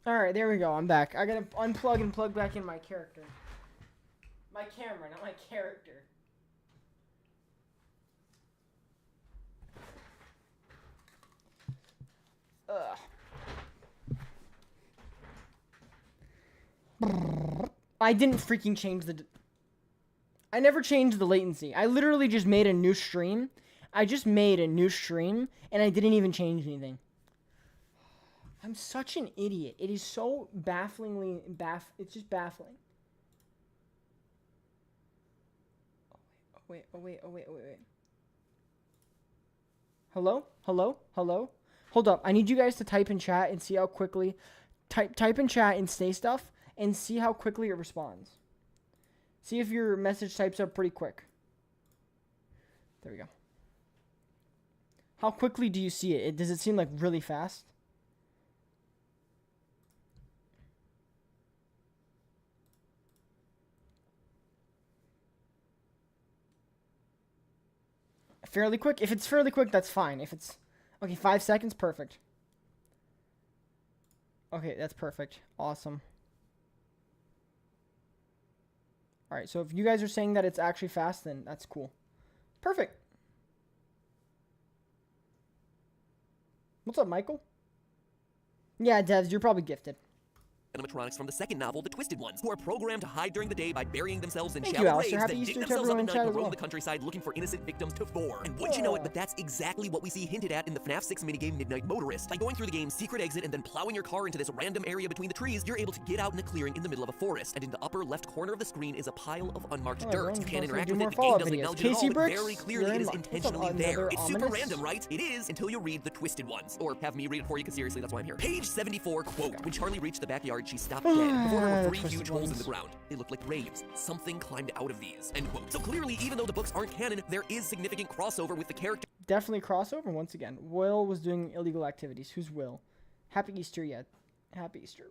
Alright, there we go. I'm back. I gotta unplug and plug back in my character. My camera, not my character. Ugh. I didn't freaking change the... I never changed the latency. I literally just made a new stream. I just made a new stream, and I didn't even change anything. I'm such an idiot. It is so bafflingly it's just baffling. Oh wait. Hello? Hold up. I need you guys to type in chat and see how quickly type in chat and say stuff and see how quickly it responds. See if your message types up pretty quick. There we go. How quickly do you see it? Does it seem like really fast? Fairly quick? If it's fairly quick, that's fine. If it's... Okay, 5 seconds? Perfect. Okay, that's perfect. Awesome. Alright, so if you guys are saying that it's actually fast, then that's cool. Perfect. What's up, Michael? Yeah, Devs, you're probably gifted. Animatronics from the second novel, The Twisted Ones, who are programmed to hide during the day by burying themselves in Thank shallow you, graves, Happy then Easter dig to themselves up everyone at in night chat and as roam well. the countryside looking for innocent victims to vor. And wouldn't you know it, but that's exactly what we see hinted at in the FNAF 6 minigame Midnight Motorist. By going through the game's secret exit and then plowing your car into this random area between the trees, you're able to get out in a clearing in the middle of a forest. And in the upper left corner of the screen is a pile of unmarked dirt. You can't interact with it, the game doesn't acknowledge it at all, but very clearly it is intentionally there. It's super random, right? It is, until you read The Twisted Ones. Or have me read it for you, because seriously, that's why I'm here. Page 74, quote, when Charlie reached the backyard, she stopped dead. Before there were 3 huge holes in the ground. They looked like graves. Something climbed out of these. End quote. So clearly, even though the books aren't canon, there is significant crossover with the character. Definitely crossover once again. Will was doing illegal activities. Who's Will? Happy Easter, yeah. Happy Easter.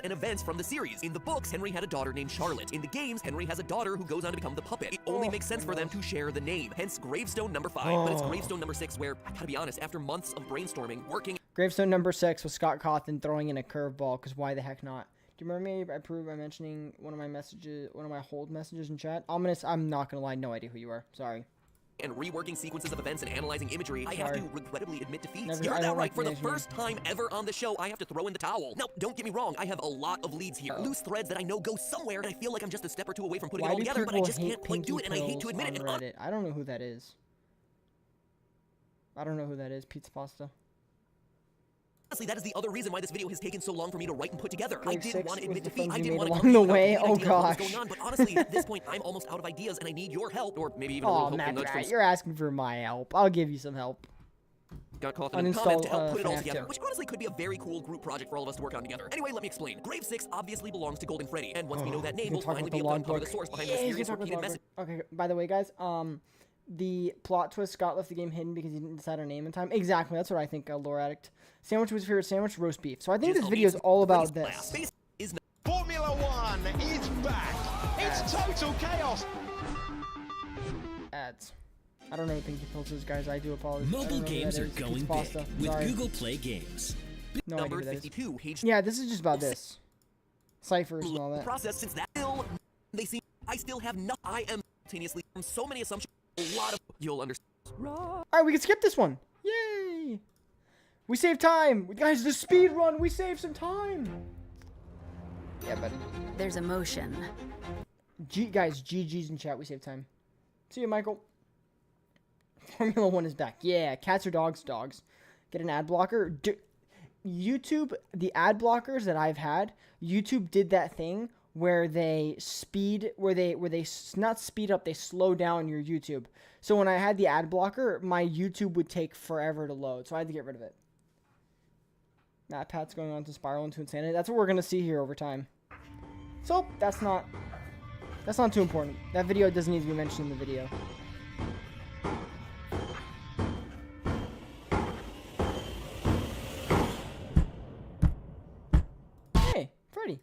And events from the series. In the books, Henry had a daughter named Charlotte. In the games, Henry has a daughter who goes on to become the puppet. It only makes sense for them to share the name. Hence, gravestone number 5. But it's gravestone number 6 where, I gotta be honest, after months of brainstorming, working... Gravestone number 6 was Scott Cawthon throwing in a curveball, because why the heck not? Do you remember me? I proved by mentioning one of my hold messages in chat. I'm not gonna lie, no idea who you are. Sorry. And reworking sequences of events and analyzing imagery, I have to regrettably admit defeat. Never, You heard that right. For the first time ever on the show, I have to throw in the towel. Now, don't get me wrong. I have a lot of leads here. Loose threads that I know go somewhere, and I feel like I'm just a step or two away from putting it all together, but I just can't quite do it, and I hate to admit it. Reddit. I don't know who that is. I don't know who that is. Pizza Pasta. Honestly, that is the other reason why this video has taken so long for me to write and put together. I didn't want to admit defeat. I didn't want to along the way. Oh gosh. Going on, but honestly, at this point, I'm almost out of ideas, and I need your help, or maybe even a little help from you're asking for my help. I'll give you some help. Got caught in the comments to help put it all together, which honestly could be a very cool group project for all of us to work on together. Anyway, let me explain. Grave 6 obviously belongs to Golden Freddy, and once we know that name, we'll finally be able to uncover the source behind the mysterious repeated message. Okay, by the way, guys, the plot twist, Scott left the game hidden because he didn't decide our name in time. Exactly, that's what I think, Lore Addict. Sandwich was your favorite sandwich? Roast beef. So I think this video is all about this. Formula One is back. It's total chaos. Ads. I don't know what Pinky Pills guys. I do apologize. Mobile games are going big with Google Play Games. No Number idea 52. Yeah, this is just about this. Ciphers and all that. Process since that they see I still have no. I am simultaneously from so many assumptions. A lot of you'll understand. All right, we can skip this one. Yay! We saved time, guys. The speed run. We saved some time. Yeah, buddy. There's emotion. Guys, GG's in chat. We saved time. See you, Michael. Formula 1 is back. Yeah, cats or dogs? Dogs. Get an ad blocker. YouTube, the ad blockers that I've had, YouTube did that thing where they not speed up, they slow down your YouTube. So when I had the ad blocker, my YouTube would take forever to load. So I had to get rid of it. Matt Pat's going on to spiral into insanity. That's what we're going to see here over time. So that's not too important. That video doesn't need to be mentioned in the video. Hey, Freddy.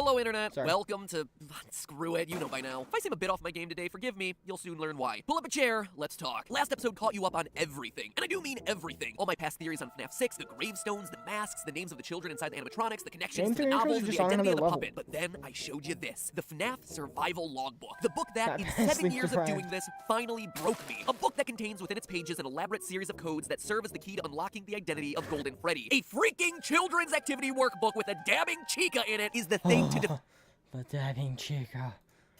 Hello, Internet. Sorry. Welcome to... Screw it, you know by now. If I seem a bit off my game today, forgive me. You'll soon learn why. Pull up a chair, let's talk. Last episode caught you up on everything, and I do mean everything. All my past theories on FNAF 6, the gravestones, the masks, the names of the children inside the animatronics, the connections to the novels, and the identity of the puppet. But then I showed you this, the FNAF Survival Logbook. The book that, in 7 years of doing this, finally broke me. A book that contains within its pages an elaborate series of codes that serve as the key to unlocking the identity of Golden Freddy. A freaking children's activity workbook with a dabbing chica in it is the thing to the dabbing chica.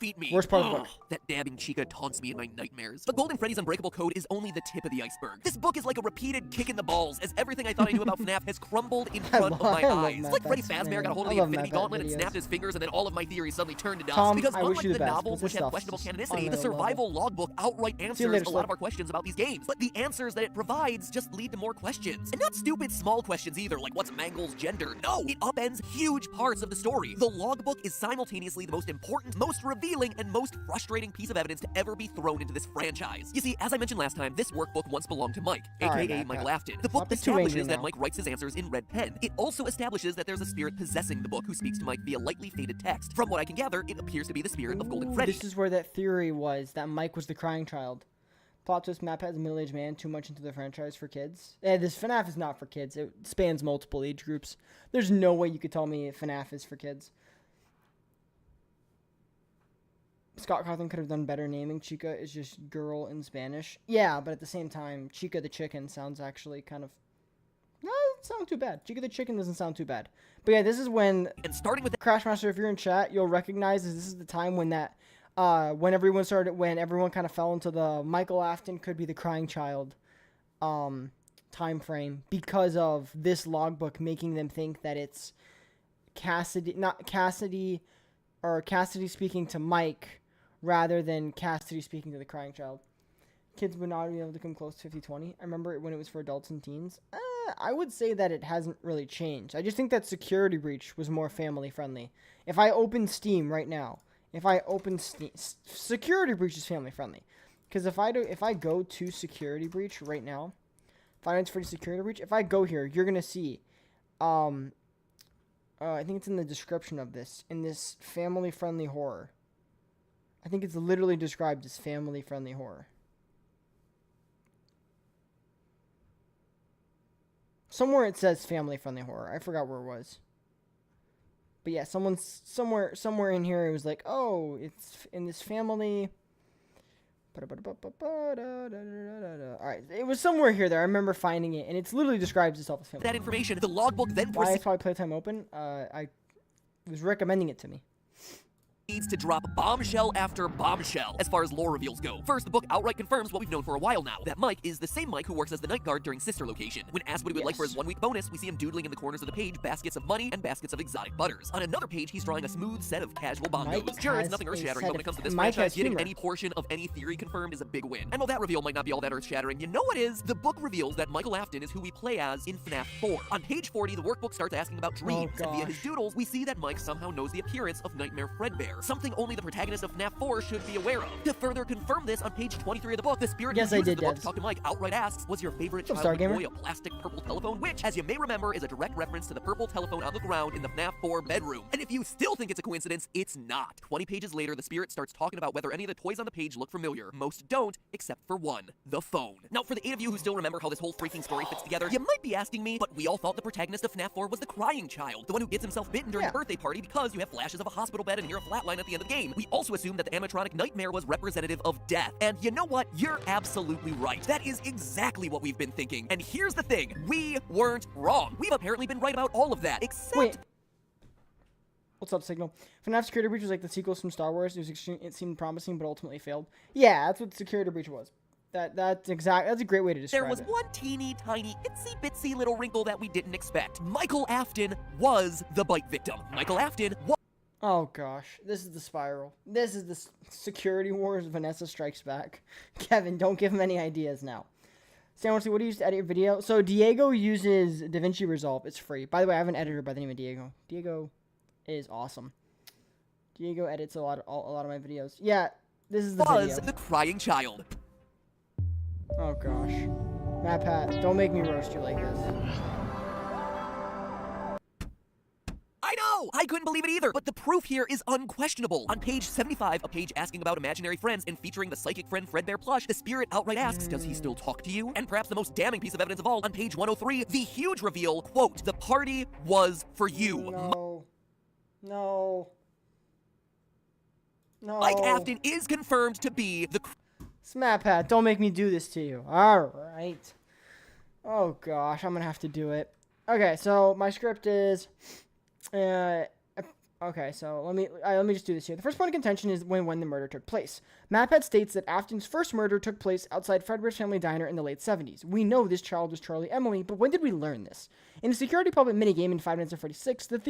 defeat me. Worst part of the book. That dabbing chica taunts me in my nightmares. But Golden Freddy's Unbreakable Code is only the tip of the iceberg. This book is like a repeated kick in the balls, as everything I thought I knew about FNAF has crumbled in front of my eyes. It's like Freddy Fazbear got a hold of the Infinity Gauntlet and snapped his fingers, and then all of my theories suddenly turned to dust. Because unlike the novels, which have questionable canonicity, the survival logbook outright answers a lot of our questions about these games. But the answers that it provides just lead to more questions. And not stupid small questions either, like what's Mangle's gender? No, it upends huge parts of the story. The logbook is simultaneously the most important, most revealing, and most frustrating piece of evidence to ever be thrown into this franchise. You see, as I mentioned last time, this workbook once belonged to Mike, aka Michael Afton. The book establishes that Mike writes his answers in red pen. It also establishes that there's a spirit possessing the book who speaks to Mike via lightly faded text. From what I can gather, it appears to be the spirit of Golden Freddy. This is where that theory was, that Mike was the crying child. Plot twist, map has a middle-aged man too much into the franchise for kids. This FNAF is not for kids. It spans multiple age groups. There's no way you could tell me FNAF is for kids. Scott Cawthon could have done better naming. Chica is just girl in Spanish. Yeah, but at the same time, Chica the chicken sounds actually kind of... No, it doesn't sound too bad. Chica the chicken doesn't sound too bad. But yeah, this is when... And starting with... Crashmaster, if you're in chat, you'll recognize this is the time when that... when everyone kind of fell into the Michael Afton could be the crying child time frame, because of this logbook making them think that it's Cassidy speaking to Mike rather than Cassidy speaking to the crying child. Kids would not be able to come close to 50/20. I remember it when it was for adults and teens. I would say that it hasn't really changed. I just think that Security Breach was more family friendly. If I open Steam right now, Security Breach is family friendly. Because if I go to Security Breach right now, Finance for Security Breach, if I go here, you're gonna see, I think it's in the description of this, in this family friendly horror. I think it's literally described as family friendly horror. Somewhere it says family friendly horror. I forgot where it was. But yeah, somewhere in here it was like, oh, it's in this family. Alright, it was somewhere here that I remember finding it, and it's literally describes itself as family. That information, the logbook then Why is probably Playtime open? I was recommending it to me. Needs to drop bombshell after bombshell as far as lore reveals go. First, the book outright confirms what we've known for a while now, that Mike is the same Mike who works as the night guard during Sister Location. When asked what he would like for his 1-week bonus, we see him doodling in the corners of the page baskets of money and baskets of exotic butters. On another page, he's drawing a smooth set of casual bongos. Sure, it's nothing earth-shattering, but when it comes to this franchise, getting any portion of any theory confirmed is a big win. And while that reveal might not be all that earth-shattering, you know what is? The book reveals that Michael Afton is who we play as in FNAF 4. On page 40, the workbook starts asking about dreams, and via his doodles, we see that Mike somehow knows the appearance of Nightmare Fredbear, something only the protagonist of FNAF 4 should be aware of. To further confirm this, on page 23 of the book, the spirit who uses the book to talk to Mike outright asks, was your favorite childhood toy a plastic purple telephone? Which, as you may remember, is a direct reference to the purple telephone on the ground in the FNAF 4 bedroom. And if you still think it's a coincidence, it's not. 20 pages later, the spirit starts talking about whether any of the toys on the page look familiar. Most don't, except for one, the phone. Now, for the 8 of you who still remember how this whole freaking story fits together, you might be asking me, but we all thought the protagonist of FNAF 4 was the crying child, the one who gets himself bitten during the birthday party because you have flashes of a hospital bed and hear a flatline at the end of the game. We also assumed that the animatronic Nightmare was representative of death. And you know what? You're absolutely right. That is exactly what we've been thinking. And here's the thing. We weren't wrong. We've apparently been right about all of that, except... Wait. What's up, Signal? FNAF Security Breach was like the sequels from Star Wars. It seemed promising, but ultimately failed. Yeah, that's what Security Breach was. That's a great way to describe it. There was one teeny tiny itsy bitsy little wrinkle that we didn't expect. Michael Afton was the bite victim. Michael Afton was... Oh gosh, this is the spiral. This is the Security Wars. Vanessa Strikes Back. Kevin, don't give him any ideas now. Stan, what do you use to edit your video? So Diego uses DaVinci Resolve. It's free. By the way, I have an editor by the name of Diego. Diego is awesome. Diego edits a lot of my videos. Yeah, this is the video. The crying child. Oh gosh, Matt Pat, don't make me roast you like this. I I couldn't believe it either, but the proof here is unquestionable. On page 75, a page asking about imaginary friends and featuring the psychic friend Fredbear plush, the spirit outright asks, does he still talk to you? And perhaps the most damning piece of evidence of all, on page 103, the huge reveal, quote, the party was for you. No. No. No. Mike Afton is confirmed to be the... Smapat, don't make me do this to you. Alright. Oh gosh, I'm gonna have to do it. Okay, so my script is... okay, so let me just do this here. The first point of contention is when the murder took place. Maphead states that Afton's first murder took place outside Fredbear's family diner in the late 70s. We know this child was Charlie Emily, but when did we learn this? In a security public minigame in 5 Nights at Freddy's 6, this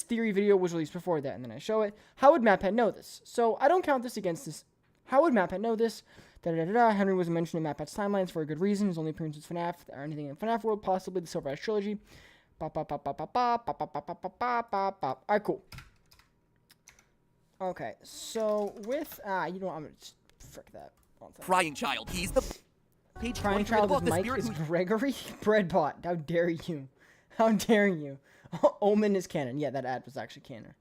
theory video was released before that, and then I show it. How would Maphead know this? So I don't count this against this. How would Maphead know this? Henry was mentioned in Maphead's timelines for a good reason. His only appearance is FNAF or anything in FNAF world, possibly the Silver Eyes trilogy. Alright, cool. Okay, so with you know what, I'm gonna just frick that. crying child. He's the page Crying 23 of child the is book, the Mike spirit is who... Gregory Breadbot. How dare you? How dare you? Omen is canon. Yeah, that ad was actually canon.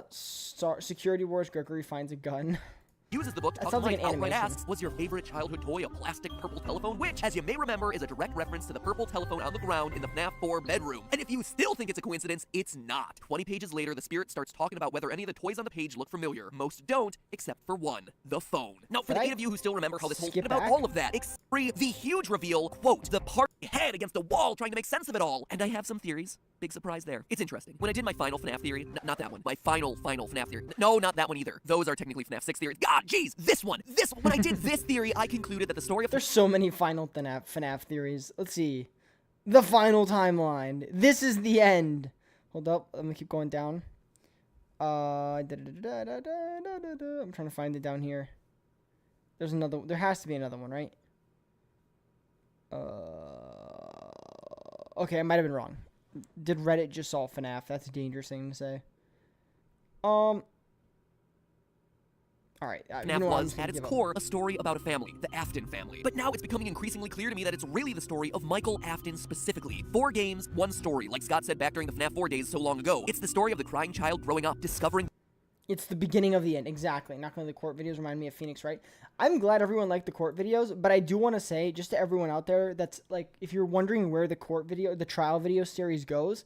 Security Wars. Gregory finds a gun. uses the book to That talk sounds like Mike an outright animation. asks, was your favorite childhood toy a plastic purple telephone? Which, as you may remember, is a direct reference to the purple telephone on the ground in the FNAF 4 bedroom. And if you still think it's a coincidence, it's not. 20 pages later, the spirit starts talking about whether any of the toys on the page look familiar. Most don't, except for one, the phone. Now, for the 8 of you who still remember how this whole skip about back? all of that, the huge reveal, quote, the party head against a wall trying to make sense of it all. And I have some theories. Big surprise there. It's interesting. When I did my final FNAF theory, not that one, my final FNAF theory. No, not that one either. Those are technically FNAF 6 theories. God, jeez, this one. When I did this theory, I concluded that the story of There's so many final FNAF theories. Let's see. The final timeline. This is the end. Hold up. Let me keep going down. I'm trying to find it down here. There's another. There has to be another one, right? Okay, I might have been wrong. Did Reddit just solve FNAF? That's a dangerous thing to say. Alright. FNAF was, at its core, a story about a family, the Afton family. But now it's becoming increasingly clear to me that it's really the story of Michael Afton specifically. 4 games, 1 story, like Scott said back during the FNAF 4 days so long ago. It's the story of the crying child growing up, discovering... It's the beginning of the end, exactly. Not going to the court videos remind me of Phoenix, right? I'm glad everyone liked the court videos, but I do want to say, just to everyone out there, that's like, if you're wondering where the trial video series goes,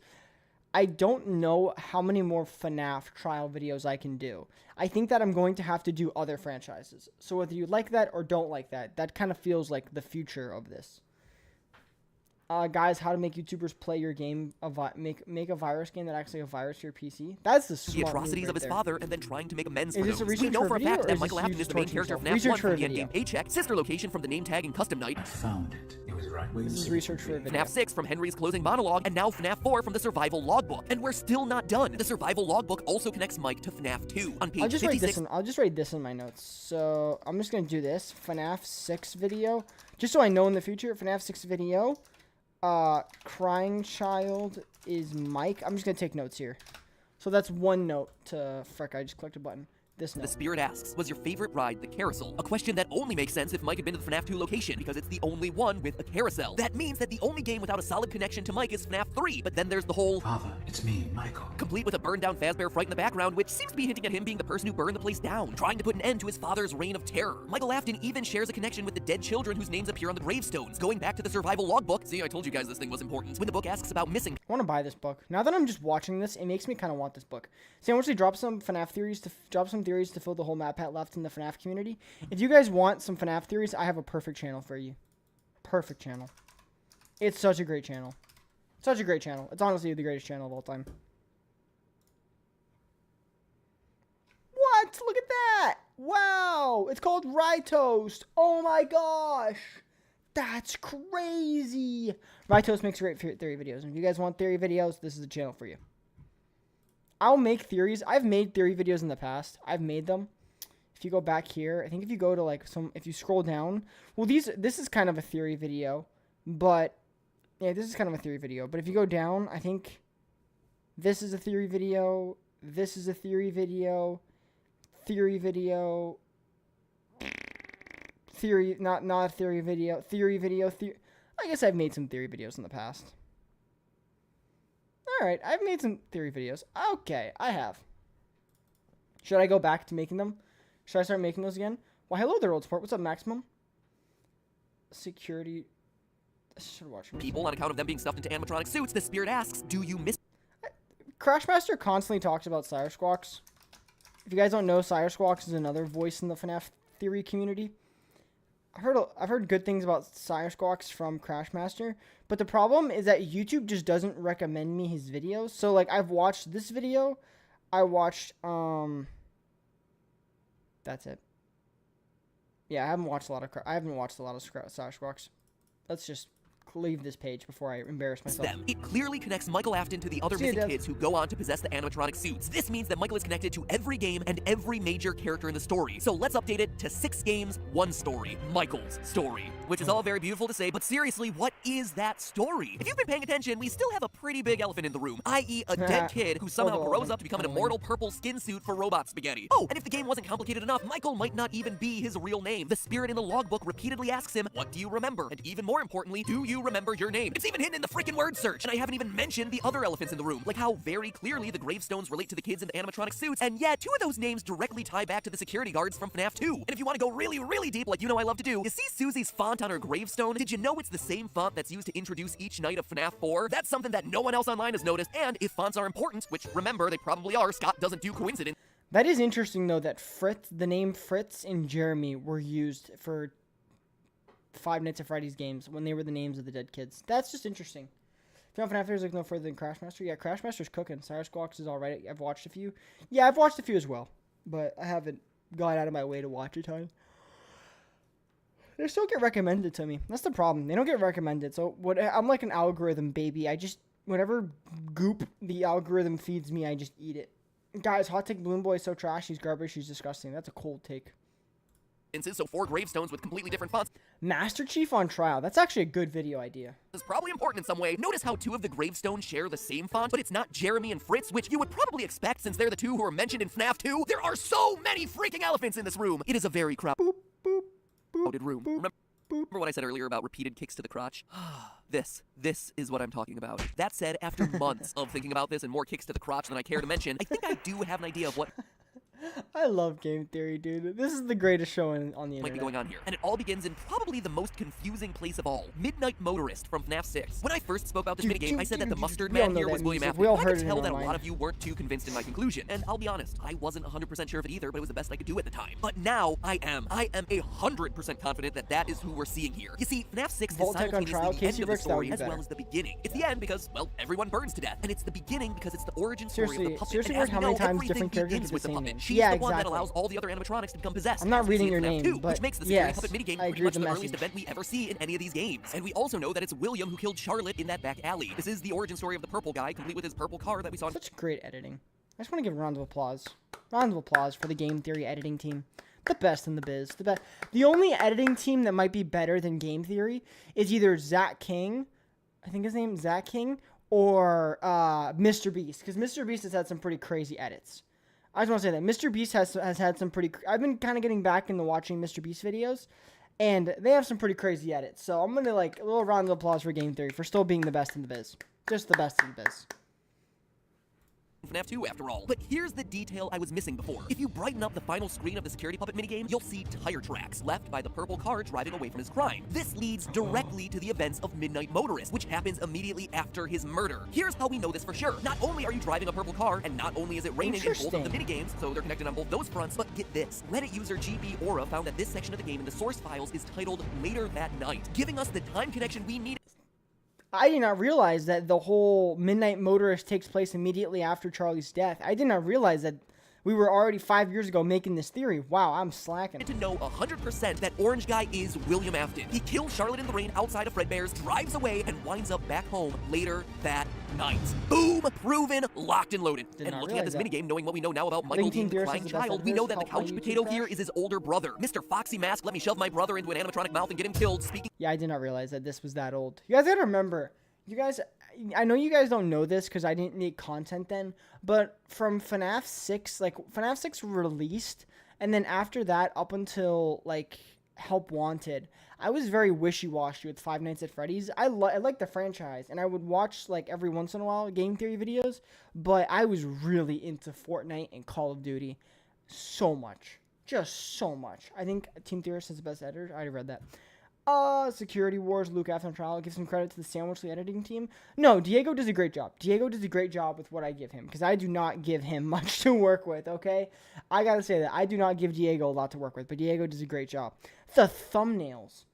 I don't know how many more FNAF trial videos I can do. I think that I'm going to have to do other franchises. So whether you like that or don't like that, that kind of feels like the future of this. Guys, how to make YouTubers play your game, make a virus game that acts like a virus to your PC. That's the smart the atrocities move of his right father and then trying to make amends for Is this those. a research We know for for a video, fact or that is Michael this Afton is the main character of FNAF 1 research for from a the end-game video? Paycheck, sister location from the name tag and custom night, Found it. It was right where This you is said research it for a would be. video. FNAF 6 from Henry's closing monologue, and now FNAF 4 from the survival logbook. And we're still not done. The survival logbook also connects Mike to FNAF 2. On page I'll just write 56, this in. I'll just write this in my notes. So I'm just gonna do this FNAF 6 video, just so I know in the future. FNAF 6 video. Crying child is Mike. I'm just gonna take notes here. So that's one note to frick. I just clicked a button. This the note. spirit asks, was your favorite ride the carousel? A question that only makes sense if Mike had been to the FNAF 2 location, because it's the only one with a carousel. That means that the only game without a solid connection to Mike is FNAF 3, but then there's the whole... Father, it's me, Michael. complete with a burned-down Fazbear fright in the background, which seems to be hinting at him being the person who burned the place down, trying to put an end to his father's reign of terror. Michael Afton even shares a connection with the dead children whose names appear on the gravestones, going back to the survival logbook. See, I told you guys this thing was important. When the book asks about missing... I want to buy this book. Now that I'm just watching this, it makes me kind of want this book. See, I want to drop some FNAF theories to fill the whole map hat left in the FNAF community. If you guys want some FNAF theories, I have a perfect channel for you. Perfect channel. It's such a great channel. Such a great channel. It's honestly the greatest channel of all time. What? Look at that! Wow! It's called Rye Toast. Oh my gosh! That's crazy! Rye Toast makes great theory videos. And if you guys want theory videos, this is the channel for you. I'll make theories. I've made theory videos in the past. I've made them. If you go back here, I think if you go to like if you scroll down, well, this is kind of a theory video, but yeah, this is kind of a theory video. But if you go down, I think this is a theory video. This is a theory video. Theory video. Theory, not a theory video. Theory video. I guess I've made some theory videos in the past. Alright, I've made some theory videos. Okay, I have. Should I go back to making them? Should I start making those again? Well, hello there, old sport. What's up, Maximum? Security. I should watch people on account of them being stuffed into animatronic suits. The spirit asks, do you miss Crashmaster constantly talks about Sire Squawks. If you guys don't know, Sire Squawks is another voice in the FNAF theory community. I've heard good things about Sire Squawks from Crashmaster, but the problem is that YouTube just doesn't recommend me his videos. So like I've watched this video, I watched that's it. Yeah, I haven't watched a lot of Sire Squawks. Let's just leave this page before I embarrass myself. It clearly connects Michael Afton to the other missing kids who go on to possess the animatronic suits. This means that Michael is connected to every game and every major character in the story. So let's update it to 6 games, 1 story. Michael's story. Which is all very beautiful to say, but seriously, what is that story? If you've been paying attention, we still have a pretty big elephant in the room, i.e. a dead kid who somehow grows up to become an immortal purple skin suit for robot spaghetti. Oh, and if the game wasn't complicated enough, Michael might not even be his real name. The spirit in the logbook repeatedly asks him, what do you remember? And even more importantly, do you remember your name? It's even hidden in the freaking word search. And I haven't even mentioned the other elephants in the room, like how very clearly the gravestones relate to the kids in the animatronic suits, and yet 2 of those names directly tie back to the security guards from FNAF 2. And if you want to go really, really deep, like you know I love to do, you see Susie's font on her gravestone? Did you know it's the same font that's used to introduce each night of FNAF 4? That's something that no one else online has noticed, and if fonts are important, which remember, they probably are, Scott doesn't do coincidence. That is interesting, though, that the name Fritz and Jeremy were used for Five Nights at Freddy's games when they were the names of the dead kids. That's just interesting. If you don't FNAF, there's like no further than Crashmaster. Yeah, Crashmaster's cooking. Sire Squawks is alright. I've watched a few. Yeah, I've watched a few as well, but I haven't gone out of my way to watch a ton. They still get recommended to me. That's the problem. They don't get recommended. So I'm like an algorithm baby. Whatever goop the algorithm feeds me, I just eat it. Guys, hot take Balloon Boy is so trash. He's garbage. He's disgusting. That's a cold take. So 4 gravestones with completely different fonts. Master Chief on trial. That's actually a good video idea. It's probably important in some way. Notice how 2 of the gravestones share the same font, but it's not Jeremy and Fritz, which you would probably expect since they're the 2 who are mentioned in FNAF 2. There are so many freaking elephants in this room. It is a very crowded room. Remember what I said earlier about repeated kicks to the crotch? This is what I'm talking about. That said, after months of thinking about this and more kicks to the crotch than I care to mention, I think I do have an idea of what I love game theory, dude. This is the greatest show on the internet. Might be going on here. And it all begins in probably the most confusing place of all, Midnight Motorist from FNAF 6. When I first spoke about this minigame, I said that the mustard man here was William Afton. I could tell that a lot of you weren't too convinced in my conclusion. And I'll be honest, I wasn't 100% sure of it either, but it was the best I could do at the time. But now, I am 100% confident that that is who we're seeing here. You see, FNAF 6 is simultaneously the end of the story as well as the beginning. It's the end because, well, everyone burns to death. And it's the beginning because it's the origin story of the puppet. Seriously, and as how we many know, times everything different characters begins get with the the same puppet. name? She's Yeah, the one that exactly. allows all the other animatronics to become possessed. I'm not reading your name, too, but which makes the Scary yes, Puppet minigame I pretty agree much with the the earliest message. event we ever see in any of these games. And we also know that it's William who killed Charlotte in that back alley. This is the origin story of the purple guy, complete with his purple car that we saw in Such great editing. I just want to give a round of applause. Round of applause for the game theory editing team. The best in the biz. The only editing team that might be better than game theory is either Zach King, I think his name is Zach King, or Mr. Beast. Because Mr. Beast has had some pretty crazy edits. I just want to say that Mr. Beast has had some pretty... I've been kind of getting back into watching Mr. Beast videos, and they have some pretty crazy edits. So I'm going to, like, a little round of applause for Game Theory for still being the best in the biz. Just the best in the biz. FNAF 2 after all. But here's the detail I was missing before. If you brighten up the final screen of the Security Puppet minigame, you'll see tire tracks left by the purple car driving away from his crime. This leads directly to the events of Midnight Motorist, which happens immediately after his murder. Here's how we know this for sure. Not only are you driving a purple car, and not only is it raining in both of the minigames, so they're connected on both those fronts, but get this. Reddit user GB Aura found that this section of the game in the source files is titled Later That Night, giving us the time connection we need. I did not realize that the whole Midnight Motorist takes place immediately after Charlie's death. I did not realize that we were already 5 years ago making this theory. Wow, I'm slacking. To know 100% that orange guy is William Afton. He killed Charlotte in the rain outside of Fredbear's, drives away, and winds up back home later that night. Boom! Proven, locked and loaded. And looking at this minigame, knowing what we know now about Michael being the crying child, we know that the couch potato here is his older brother. Mr. Foxy Mask, let me shove my brother into an animatronic mouth and get him killed. Speaking. Yeah, I did not realize that this was that old. You guys gotta remember, I know you guys don't know this because I didn't make content then, but from FNAF 6, like, FNAF 6 released, and then after that, up until, like, Help Wanted, I was very wishy-washy with Five Nights at Freddy's. I like the franchise, and I would watch like every once in a while game theory videos, but I was really into Fortnite and Call of Duty so much. Just so much. I think Team Theorist is the best editor. I already read that. Security Wars, Luke Afton Trial. Give some credit to the Sandwichly editing team. No, Diego does a great job. Diego does a great job with what I give him, because I do not give him much to work with, okay? I gotta say that. I do not give Diego a lot to work with, but Diego does a great job. The thumbnails.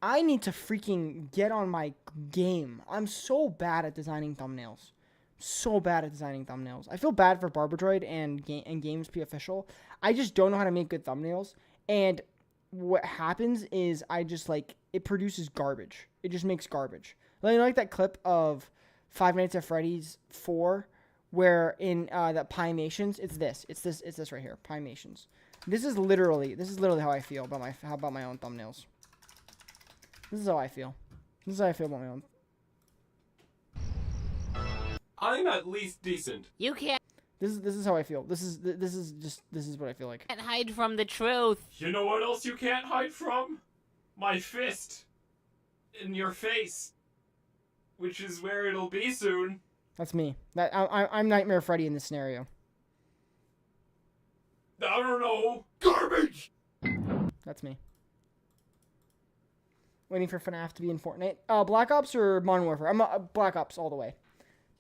I need to freaking get on my game. I'm so bad at designing thumbnails. So bad at designing thumbnails. I feel bad for Barbadroid and GamesP Official. I just don't know how to make good thumbnails, and what happens is I just like it produces garbage. It just makes garbage. Like that clip of Five Nights at Freddy's 4 where in that Pimations, it's this right here, Pimations. This is literally how I feel about my own thumbnails. This is how I feel. This is how I feel about my own. I'm at least decent. You can't This is how I feel. This is what I feel like. hide from the truth. You know what else you can't hide from? My fist. In your face. Which is where it'll be soon. That's me. I'm Nightmare Freddy in this scenario. I don't know. Garbage! That's me. Waiting for FNAF to be in Fortnite. Black Ops or Modern Warfare? I'm Black Ops all the way.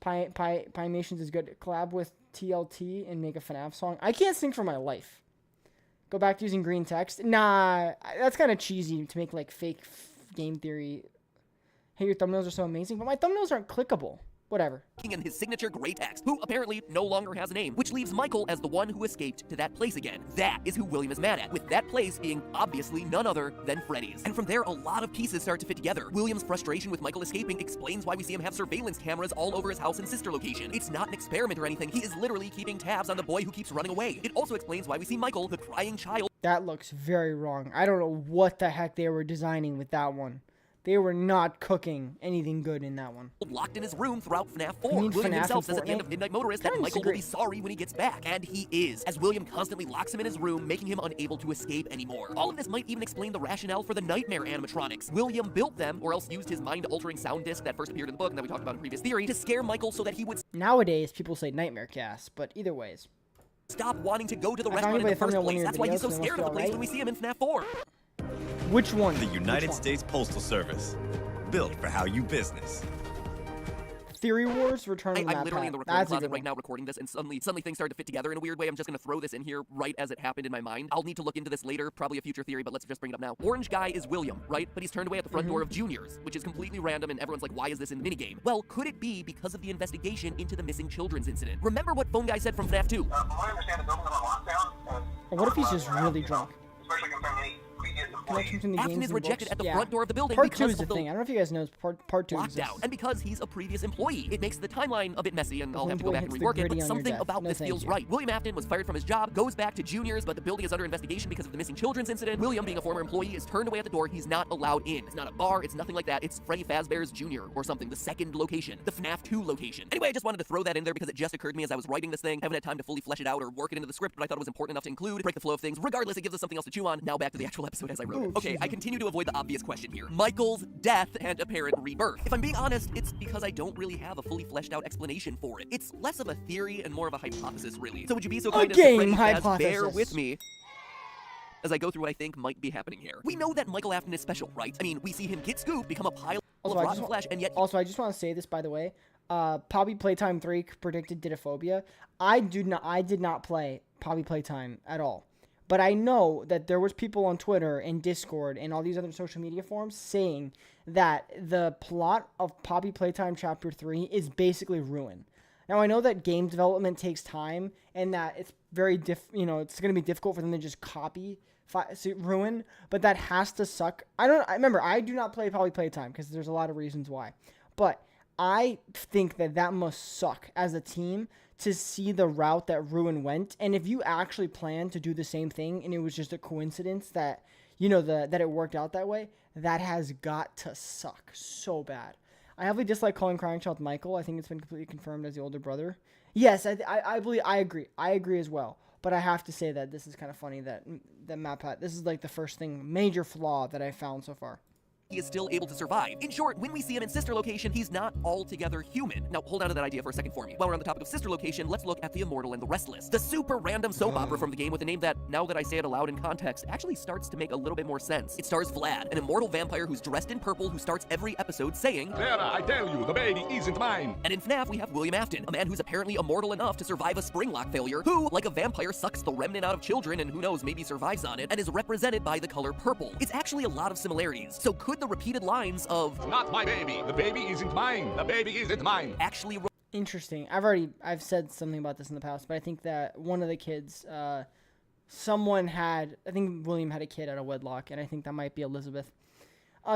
Pimations is good. Collab with TLT and make a FNAF song. I can't sing for my life. Go back to using green text. Nah, that's kind of cheesy to make like fake game theory. Hey, your thumbnails are so amazing, but my thumbnails aren't clickable. Whatever. And his signature gray text, who apparently no longer has a name, which leaves Michael as the one who escaped to that place again. That is who William is mad at, with that place being obviously none other than Freddy's. And from there, a lot of pieces start to fit together. William's frustration with Michael escaping explains why we see him have surveillance cameras all over his house and sister location. It's not an experiment or anything. He is literally keeping tabs on the boy who keeps running away. It also explains why we see Michael, the crying child. That looks very wrong. I don't know what the heck they were designing with that one. They were not cooking anything good in that one. Locked in his room throughout FNAF 4. You mean William FNAF himself in says at the end of Fortnite? Midnight Motorist that Kinda Michael will disagree. be sorry when he gets back. And he is, as William constantly locks him in his room, making him unable to escape anymore. All of this might even explain the rationale for the nightmare animatronics. William built them, or else used his mind-altering sound disc that first appeared in the book and that we talked about in previous theory, to scare Michael so that he would Nowadays, people say nightmare cast, but either ways. stop wanting to go to the I restaurant in found the first one of place. your That's why he's so videos, so it scared of must the be place alright. when we see him in FNAF 4. Which one? The United Which one? States Postal Service. Built for how you business. Theory Wars, Return of the I'm Mad literally Hat. in the recording That's a closet good right one. now recording this, and suddenly things started to fit together in a weird way. I'm just going to throw this in here right as it happened in my mind. I'll need to look into this later, probably a future theory, but let's just bring it up now. Orange guy is William, right? But he's turned away at the front door of Junior's, which is completely random, and everyone's like, why is this in the minigame? Well, could it be because of the investigation into the missing children's incident? Remember what Phone Guy said from FNAF 2? From what I understand, the building is on lockdown. Or what if he's just really drunk? Especially concerning any previous employees. Connections in the Afton games is and rejected books. at the Yeah. front door of the building Part 2 because is the of the thing. I don't know if you guys know, part 2 lockdown, exists. and because he's a previous employee. It makes the timeline a bit messy, and I'll When have to go employee back and hits the rework it, gritty but on your something death. about No, this thank feels you. right. William Afton was fired from his job, goes back to Junior's, but the building is under investigation because of the missing children's incident. William, being a former employee, is turned away at the door. He's not allowed in. It's not a bar, it's nothing like that. It's Freddy Fazbear's Jr. or something, the second location, the FNAF 2 location. Anyway, I just wanted to throw that in there because it just occurred to me as I was writing this thing. Haven't had time to fully flesh it out or work it into the script, but I thought it was important enough to include, break the flow of things. Regardless, it gives us something else to chew on. Now back to the actual episode as I wrote it. Okay, I continue to avoid the obvious question here. Michael's death and apparent rebirth. If I'm being honest, it's because I don't really have a fully fleshed out explanation for it. It's less of a theory and more of a hypothesis, really. So would you be so kind as to game Freddy Faz hypothesis. bear with me as I go through what I think might be happening here? We know that Michael Afton is special, right? I mean, we see him get scooped, become a pile Also, of I rotten just flesh, and yet Also, I just want to say this, by the way. Poppy Playtime 3 predicted Didophobia. I did not play Poppy Playtime at all. But I know that there was people on Twitter and Discord and all these other social media forums saying that the plot of Poppy Playtime Chapter 3 is basically ruined. Now, I know that game development takes time and that it's very it's going to be difficult for them to just copy ruin, but that has to suck. I remember, I do not play Poppy Playtime because there's a lot of reasons why. But I think that must suck as a team to see the route that Ruin went. And if you actually plan to do the same thing and it was just a coincidence that, that it worked out that way, that has got to suck so bad. I heavily dislike calling Crying Child Michael. I think it's been completely confirmed as the older brother. Yes, I believe, I agree. I agree as well. But I have to say that this is kind of funny that Map Hat, this is like the first major flaw that I found so far. he is still able to survive. In short, when we see him in sister location, he's not altogether human. Now, hold on to that idea for a second for me. While we're on the topic of sister location, let's look at The Immortal and the Restless, the super random soap opera from the game with a name that, now that I say it aloud in context, actually starts to make a little bit more sense. It stars Vlad, an immortal vampire who's dressed in purple who starts every episode saying, Clara, I tell you, the baby isn't mine. And in FNAF, we have William Afton, a man who's apparently immortal enough to survive a spring lock failure, who, like a vampire, sucks the remnant out of children and who knows, maybe survives on it, and is represented by the color purple. It's actually a lot of similarities. So could the repeated lines of, Not my baby, the baby isn't mine, the baby isn't mine, actually Interesting. I've said something about this in the past, but I think that one of the kids, I think William had a kid out of wedlock, and I think that might be Elizabeth.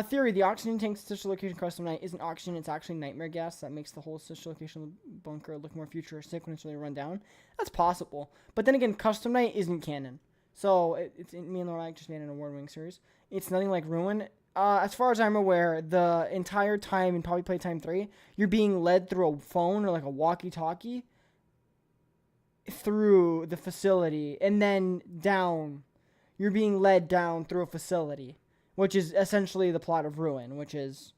Theory, the oxygen tank's sister location custom night isn't oxygen, it's actually nightmare gas that makes the whole sister location bunker look more futuristic when it's really run down. That's possible. But then again, custom night isn't canon. So, it's me and Laura just made an award-winning series. It's nothing like Ruin. As far as I'm aware, the entire time in Probably Playtime 3, you're being led through a phone or like a walkie-talkie through the facility, and then down. You're being led down through a facility, which is essentially the plot of Ruin, which is...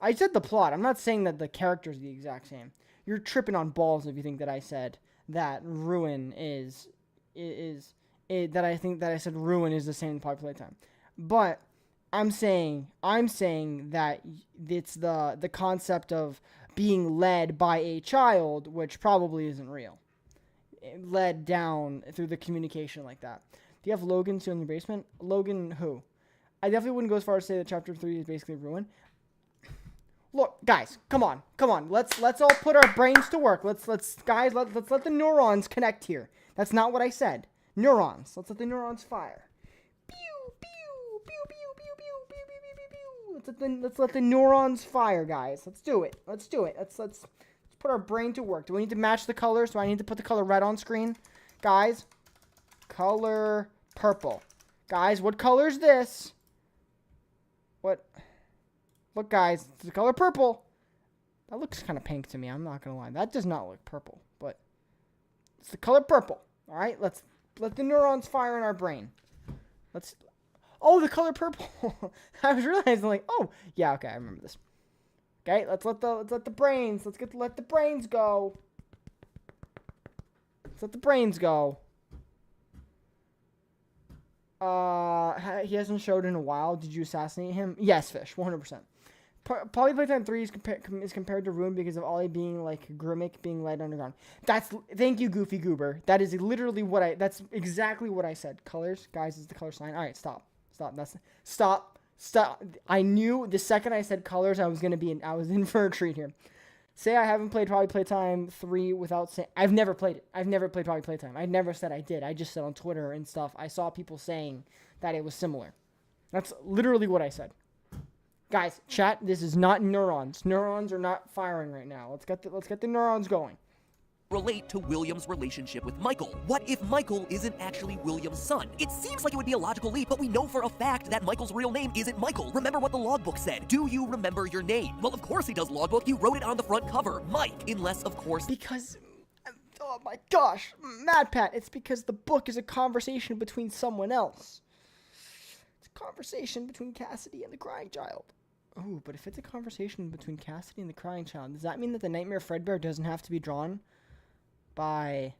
I said the plot. I'm not saying that the character's the exact same. You're tripping on balls if you think that I said that Ruin that I said Ruin is the same in Probably Playtime. But I'm saying that it's the concept of being led by a child, which probably isn't real. Led down through the communication like that. Do you have Logan still in your basement? Logan who? I definitely wouldn't go as far as to say that Chapter 3 is basically Ruin. Look, guys, come on. Let's all put our brains to work. Let's let the neurons connect here. That's not what I said. Neurons. Let's let the neurons fire. Pew pew pew pew pew pew pew pew pew pew. Let's let the neurons fire, guys. Let's do it. Let's put our brain to work. Do we need to match the colors? Do I need to put the color red on screen? Guys, color purple. Guys, what color is this? What? Look, guys, it's the color purple. That looks kind of pink to me. I'm not going to lie. That does not look purple, but it's the color purple. All right, let's let the neurons fire in our brain. Oh, the color purple. I was realizing, like, oh, yeah, okay, I remember this. Okay, let's let the brains go. Let's let the brains go. He hasn't showed in a while. Did you assassinate him? Yes, Fish, 100%. Probably Playtime 3 is compared to Ruin because of Ollie being like Grimmick being led underground. Thank you, Goofy Goober. That is literally that's exactly what I said. Colors, guys, is the color sign. All right, stop. Stop. I knew the second I said colors, I was in for a treat here. Say I haven't played Probably Playtime 3 without saying... I've never played it. I've never played Probably Playtime. I never said I did. I just said on Twitter and stuff, I saw people saying that it was similar. That's literally what I said. Guys, chat, this is not neurons. Neurons are not firing right now. Let's get the neurons going. Relate to William's relationship with Michael. What if Michael isn't actually William's son? It seems like it would be a logical leap, but we know for a fact that Michael's real name isn't Michael. Remember what the logbook said. Do you remember your name? Well, of course he does, logbook. He wrote it on the front cover. Mike, unless, of course... Because... Oh my gosh, Mad Pat, it's because the book is a conversation between someone else. It's a conversation between Cassidy and the crying child. Oh, but if it's a conversation between Cassidy and the crying child, does that mean that the Nightmare Fredbear doesn't have to be drawn by...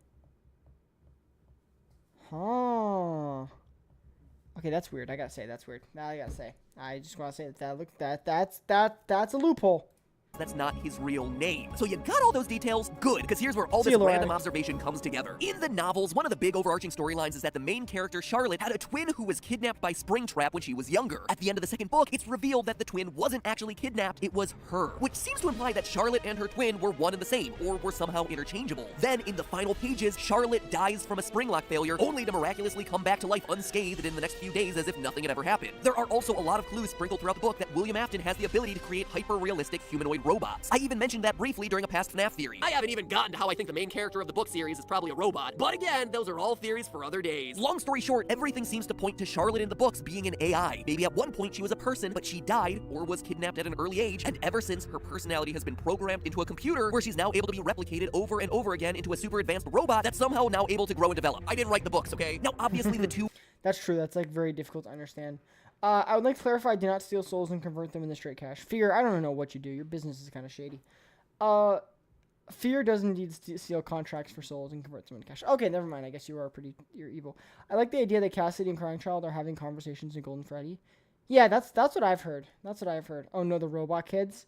Huh. Okay, that's weird. I gotta say, that's weird. I gotta say. I just want to say that's a loophole. That's not his real name. So you got all those details? Good, because here's where all this random observation comes together. In the novels, one of the big overarching storylines is that the main character, Charlotte, had a twin who was kidnapped by Springtrap when she was younger. At the end of the second book, it's revealed that the twin wasn't actually kidnapped, it was her, which seems to imply that Charlotte and her twin were one and the same, or were somehow interchangeable. Then, in the final pages, Charlotte dies from a springlock failure, only to miraculously come back to life unscathed in the next few days as if nothing had ever happened. There are also a lot of clues sprinkled throughout the book that William Afton has the ability to create hyper-realistic humanoid robots. I even mentioned that briefly during a past FNAF theory. I haven't even gotten to how I think the main character of the book series is probably a robot, but again, those are all theories for other days. Long story short, everything seems to point to Charlotte in the books being an AI. Maybe at one point she was a person, but she died or was kidnapped at an early age, and ever since, her personality has been programmed into a computer where she's now able to be replicated over and over again into a super advanced robot that's somehow now able to grow and develop. I didn't write the books, okay? Now, obviously the two... That's true. That's like very difficult to understand. I would like to clarify, do not steal souls and convert them into straight cash. Fear, I don't know what you do. Your business is kind of shady. Fear does indeed steal contracts for souls and convert them into cash. Okay, never mind. I guess you're evil. I like the idea that Cassidy and Crying Child are having conversations in Golden Freddy. Yeah, that's what I've heard. That's what I've heard. Oh no, the robot kids.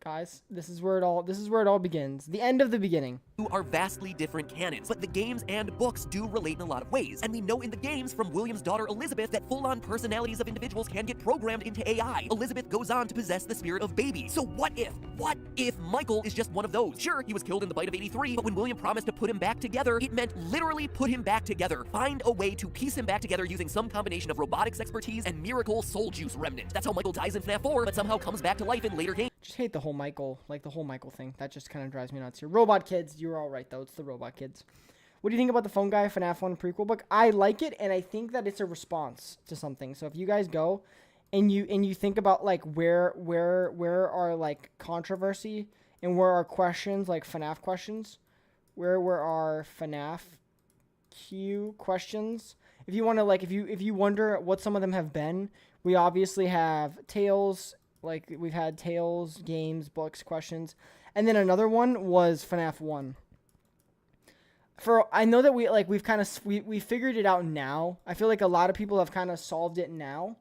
Guys, this is where it all begins. The end of the beginning. Are vastly different canons, but the games and books do relate in a lot of ways. And we know in the games from William's daughter Elizabeth that full-on personalities of individuals can get programmed into AI. Elizabeth goes on to possess the spirit of baby. So what if Michael is just one of those? Sure, he was killed in the bite of 83, but when William promised to put him back together, it meant literally put him back together. Find a way to piece him back together using some combination of robotics expertise and miracle soul juice remnant. That's how Michael dies in FNAF 4, but somehow comes back to life in later games. Just hate the whole Michael thing. That just kind of drives me nuts here. Robot kids, you're all right though. It's the robot kids. What do you think about the Phone Guy FNAF 1 prequel book? I like it, and I think that it's a response to something. So if you guys go and you think about like where are like controversy and where are questions like FNAF questions, where are FNAF Q questions? If you want to like if you wonder what some of them have been, we obviously have Tales. Like, we've had Tales, games, books, questions. And then another one was FNAF 1. I know that we figured it out now. I feel like a lot of people have kind of solved it now.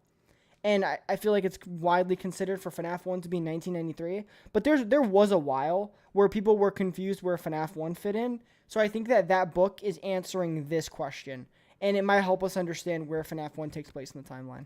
And I feel like it's widely considered for FNAF 1 to be 1993. But there was a while where people were confused where FNAF 1 fit in. So I think that book is answering this question. And it might help us understand where FNAF 1 takes place in the timeline.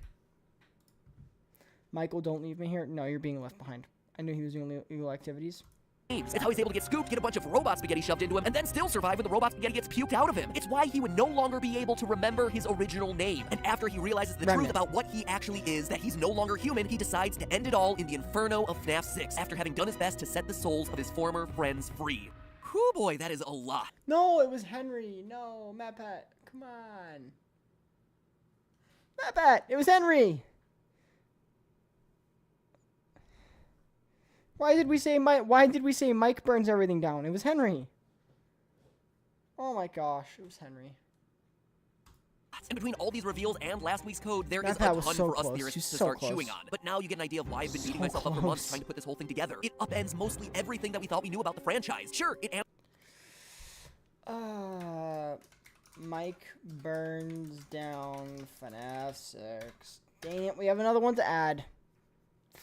Michael, don't leave me here. No, you're being left behind. I knew he was doing illegal activities. It's how he's able to get scooped, get a bunch of robot spaghetti shoved into him, and then still survive when the robot spaghetti gets puked out of him. It's why he would no longer be able to remember his original name. And after he realizes the truth about what he actually is, that he's no longer human, he decides to end it all in the inferno of FNAF 6, after having done his best to set the souls of his former friends free. Whew, boy, that is a lot. No, it was Henry. No, MatPat. Come on. MatPat, it was Henry. Why did we say Mike burns everything down? It was Henry. Oh my gosh, it was Henry. And between all these reveals and last week's code, there is a ton for us theorists to start chewing on. But now you get an idea of why I've been beating myself up for months trying to put this whole thing together. It upends mostly everything that we thought we knew about the franchise. Sure, it Mike burns down FNAF 6. Dang it, we have another one to add.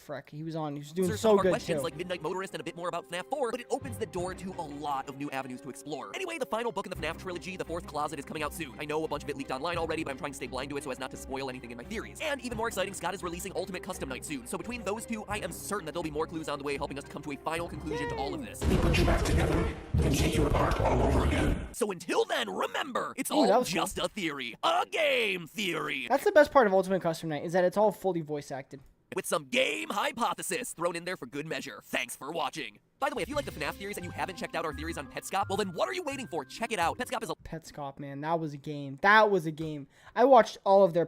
Frick, he was doing so good questions too. Like Midnight Motorist and a bit more about FNAF 4, but it opens the door to a lot of new avenues to explore. Anyway, the final book in the FNAF trilogy, The Fourth Closet, is coming out soon. I know a bunch of it leaked online already, but I'm trying to stay blind to it so as not to spoil anything in my theories. And even more exciting, Scott is releasing Ultimate Custom Night soon. So between those two, I am certain that there'll be more clues on the way, helping us to come to a final conclusion to all of this. Put you back together and take you apart all over again. So until then, remember, it's all just a theory. A game theory. That's the best part of Ultimate Custom Night, is that it's all fully voice acted. With some game hypothesis thrown in there for good measure. Thanks for watching. By the way, if you like the FNAF theories and you haven't checked out our theories on Petscop, well then what are you waiting for? Check it out. Petscop is a Petscop, man, that was a game. That was a game. I watched all of their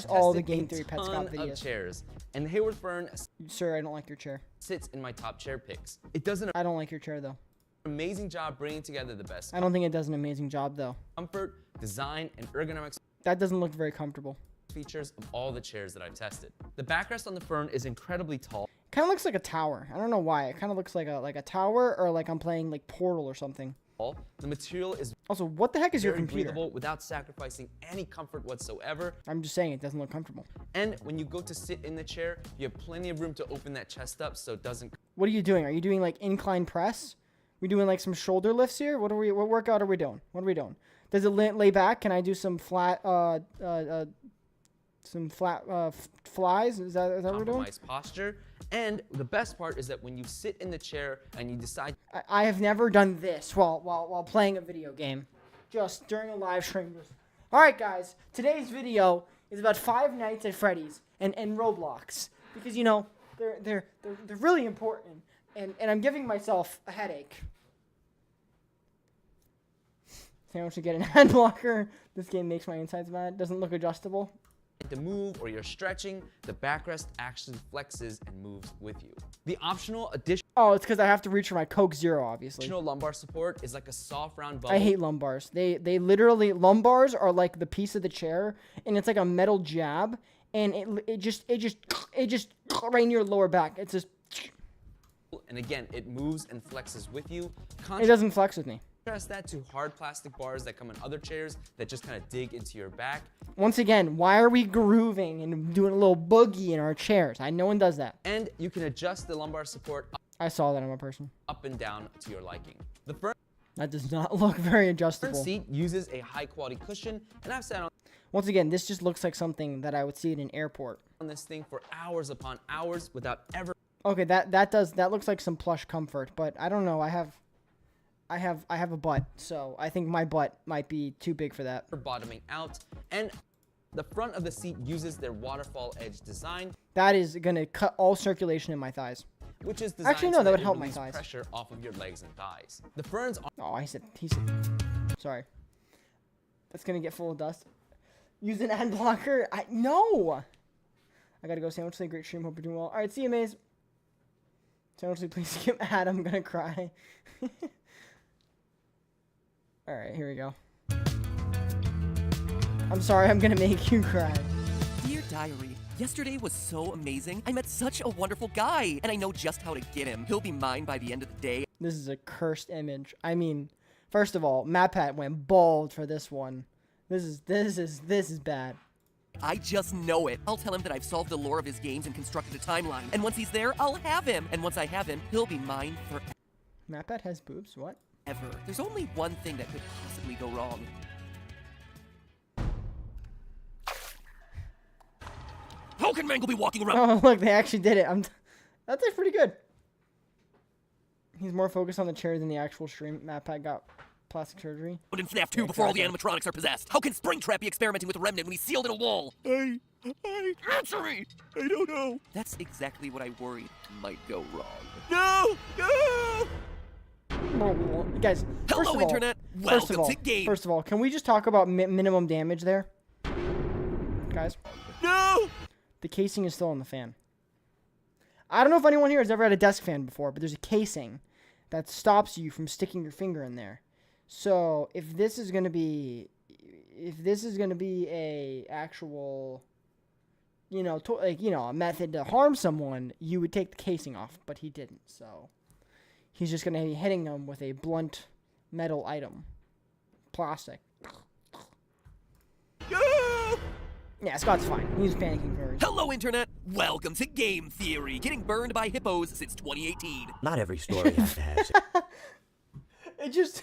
all the game theory Petscop videos. Of chairs, and Hayward Fern. Sir, I don't like your chair. Sits in my top chair picks. It does an I don't like your chair though. Amazing job bringing together the best. I don't think it does an amazing job though. Comfort, design, and ergonomics. That doesn't look very comfortable. Features of all the chairs that I've tested. The backrest on the Fern is incredibly tall. Kind of looks like a tower. I don't know why. It kind of looks like a tower, or like I'm playing like Portal or something. The material is also, what the heck is your computer? Breathable without sacrificing any comfort whatsoever. I'm just saying it doesn't look comfortable. And when you go to sit in the chair, you have plenty of room to open that chest up so it doesn't. What are you doing? Are you doing like incline press? We doing like some shoulder lifts here? What workout are we doing? What are we doing? Does it lay back? Can I do some flat flies? Is that what we're doing? Posture. And the best part is that when you sit in the chair and you decide. I have never done this while playing a video game. Just during a live stream. Alright guys, today's video is about Five Nights at Freddy's and Roblox. Because you know, they're really important. And I'm giving myself a headache. Think I should get an ad blocker. This game makes my insides mad. Doesn't look adjustable. To move or you're stretching, the backrest actually flexes and moves with you. The optional addition. Oh, it's because I have to reach for my Coke Zero, obviously. Additional lumbar support is like a soft round bubble. I hate lumbars. They literally, lumbars are like the piece of the chair, and it's like a metal jab, and it just right in your lower back. It's just. And again, it moves and flexes with you. It doesn't flex with me. Contrast that to hard plastic bars that come in other chairs that just kind of dig into your back. Once again, why are we grooving and doing a little boogie in our chairs? No one does that. And you can adjust the lumbar support I saw that on my person. up and down to your liking. The front That does not look very adjustable. seat uses a high quality cushion, and I've sat Once again, this just looks like something that I would see at an airport. on this thing for hours upon hours without ever Okay, that looks like some plush comfort, but I don't know. I have a butt, so I think my butt might be too big for that. bottoming out. And the front of the seat uses their waterfall edge design. That is gonna cut all circulation in my thighs. Which is designed Actually, no, so that would it help my relieves thighs. pressure off of your legs and thighs. The Ferns Oh, he said. Sorry. That's gonna get full of dust. Use an ad blocker. No. I gotta go. Sandwich League, great stream. Hope you're doing well. All right, see you, Maze. Sandwich League, please skip ad. I'm gonna cry. All right, here we go. I'm sorry. I'm gonna make you cry. Dear Diary, yesterday was so amazing. I met such a wonderful guy, and I know just how to get him. He'll be mine by the end of the day. This is a cursed image. I mean, first of all, MatPat went bald for this one. This is bad. I just know it. I'll tell him that I've solved the lore of his games and constructed a timeline. And once he's there, I'll have him. And once I have him, he'll be mine forever. MatPat has boobs? What? There's only one thing that could possibly go wrong. How can Mangle be walking around? Oh, look, they actually did it. That's pretty good. He's more focused on the chair than the actual stream. MatPat got plastic surgery. But in FNAF 2 before all the animatronics are possessed. How can Springtrap be experimenting with Remnant when he's sealed in a wall? Answer me! I don't know. That's exactly what I worried might go wrong. No! Guys, Hello, Internet! Welcome to Game. First of all, can we just talk about minimum damage there? Guys? No! The casing is still on the fan. I don't know if anyone here has ever had a desk fan before, but there's a casing that stops you from sticking your finger in there. So if this is gonna be a actual, a method to harm someone, you would take the casing off, but he didn't. So he's just gonna be hitting them with a blunt metal item, plastic. Yeah, Scott's fine. He's panicking for Hello, Internet! Welcome to Game Theory, getting burned by hippos since 2018. Not every story has to have... It just...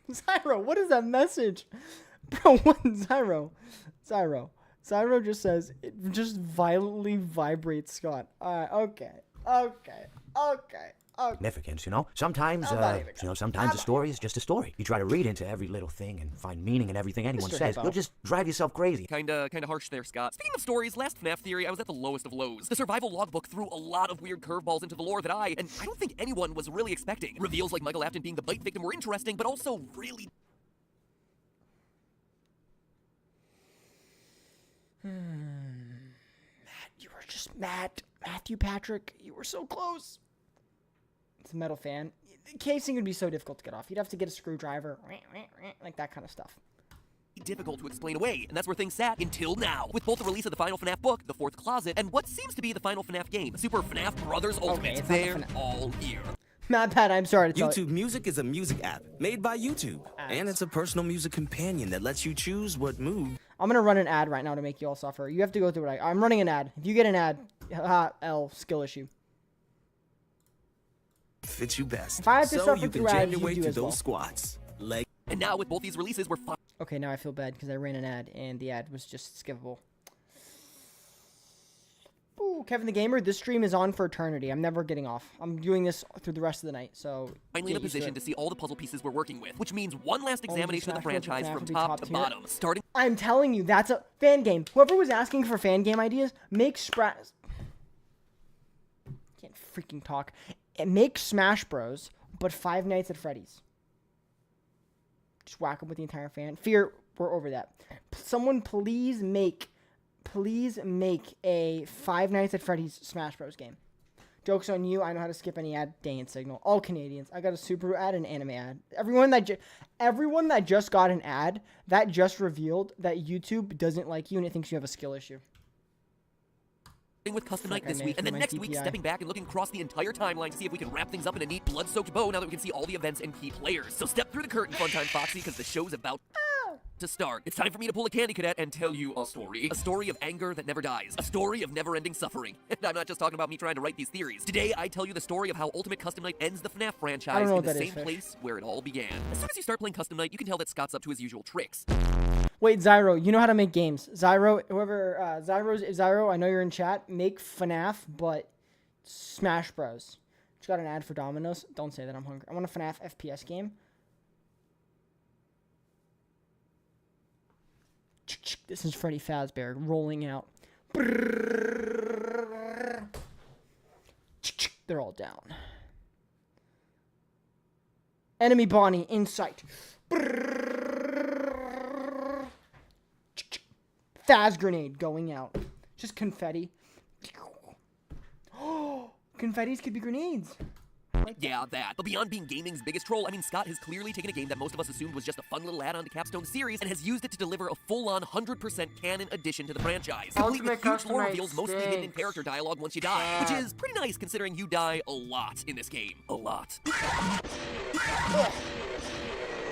Zyro, what is that message? Bro, what? Zyro just says, it just violently vibrates Scott. Okay. significance, Sometimes, sometimes a story is just a story. You try to read into every little thing and find meaning in everything anyone says. You'll just drive yourself crazy. Kinda harsh there, Scott. Speaking of stories, last FNAF Theory, I was at the lowest of lows. The survival logbook threw a lot of weird curveballs into the lore that I don't think anyone was really expecting. Reveals like Michael Afton being the bite victim were interesting, but also really... Matt, you were just Matthew Patrick, you were so close. It's a metal fan. The casing would be so difficult to get off. You'd have to get a screwdriver, like that kind of stuff. Difficult to explain away, and that's where things sat until now. With both the release of the final FNAF book, the fourth closet, and what seems to be the final FNAF game, Super FNAF Brothers Ultimate. They're all here. MatPat, I'm sorry to tell you. YouTube Music is a music app made by YouTube, and it's a personal music companion that lets you choose what move. I'm gonna run an ad right now to make you all suffer. You have to go through what I'm running an ad. If you get an ad, skill issue. Fits you best. If I have to so suffer you can through jam ads, your you way do through as well. those squats. And now with both these releases, we're fine. Okay, now I feel bad because I ran an ad and the ad was just skippable. Ooh, Kevin the Gamer, this stream is on for eternity. I'm never getting off. I'm doing this through the rest of the night, so... Finally in a position to see all the puzzle pieces we're working with, which means one last examination of the franchise from top to bottom. Starting... I'm telling you, that's a fan game. Whoever was asking for fan game ideas, make Can't freaking talk. Make Smash Bros, but Five Nights at Freddy's. Just whack them with the entire fan. Fear, we're over that. Someone please make a Five Nights at Freddy's Smash Bros game. Joke's on you. I know how to skip any ad. Dang it, Signal. All Canadians. I got a Subaru ad and an anime ad. Everyone that just got an ad, that just revealed that YouTube doesn't like you and it thinks you have a skill issue. with Custom Night Fuck, I this made week, and it then for next my week DPI. stepping back and looking across the entire timeline to see if we can wrap things up in a neat blood-soaked bow now that we can see all the events and key players. So step through the curtain, fun time Foxy, because the show's about to start. It's time for me to pull a candy cadet and tell you a story. A story of anger that never dies. A story of never-ending suffering. And I'm not just talking about me trying to write these theories. Today, I tell you the story of how Ultimate Custom Night ends the FNAF franchise in the same place where it all began. As soon as you start playing Custom Night, you can tell that Scott's up to his usual tricks. Wait, Zyro, you know how to make games. Zyro, whoever, Zyro, I know you're in chat. Make FNAF, but Smash Bros. Just got an ad for Domino's. Don't say that, I'm hungry. I want a FNAF FPS game. This is Freddy Fazbear rolling out. They're all down. Enemy Bonnie in sight. Faz grenade going out. Just confetti. Confettis could be grenades. Yeah, that. But beyond being gaming's biggest troll, I mean, Scott has clearly taken a game that most of us assumed was just a fun little add-on to Capstone's series and has used it to deliver a full-on 100% canon addition to the franchise. Complete with huge lore reveals, mostly hidden in character dialogue once you die, which is pretty nice considering you die a lot in this game. A lot.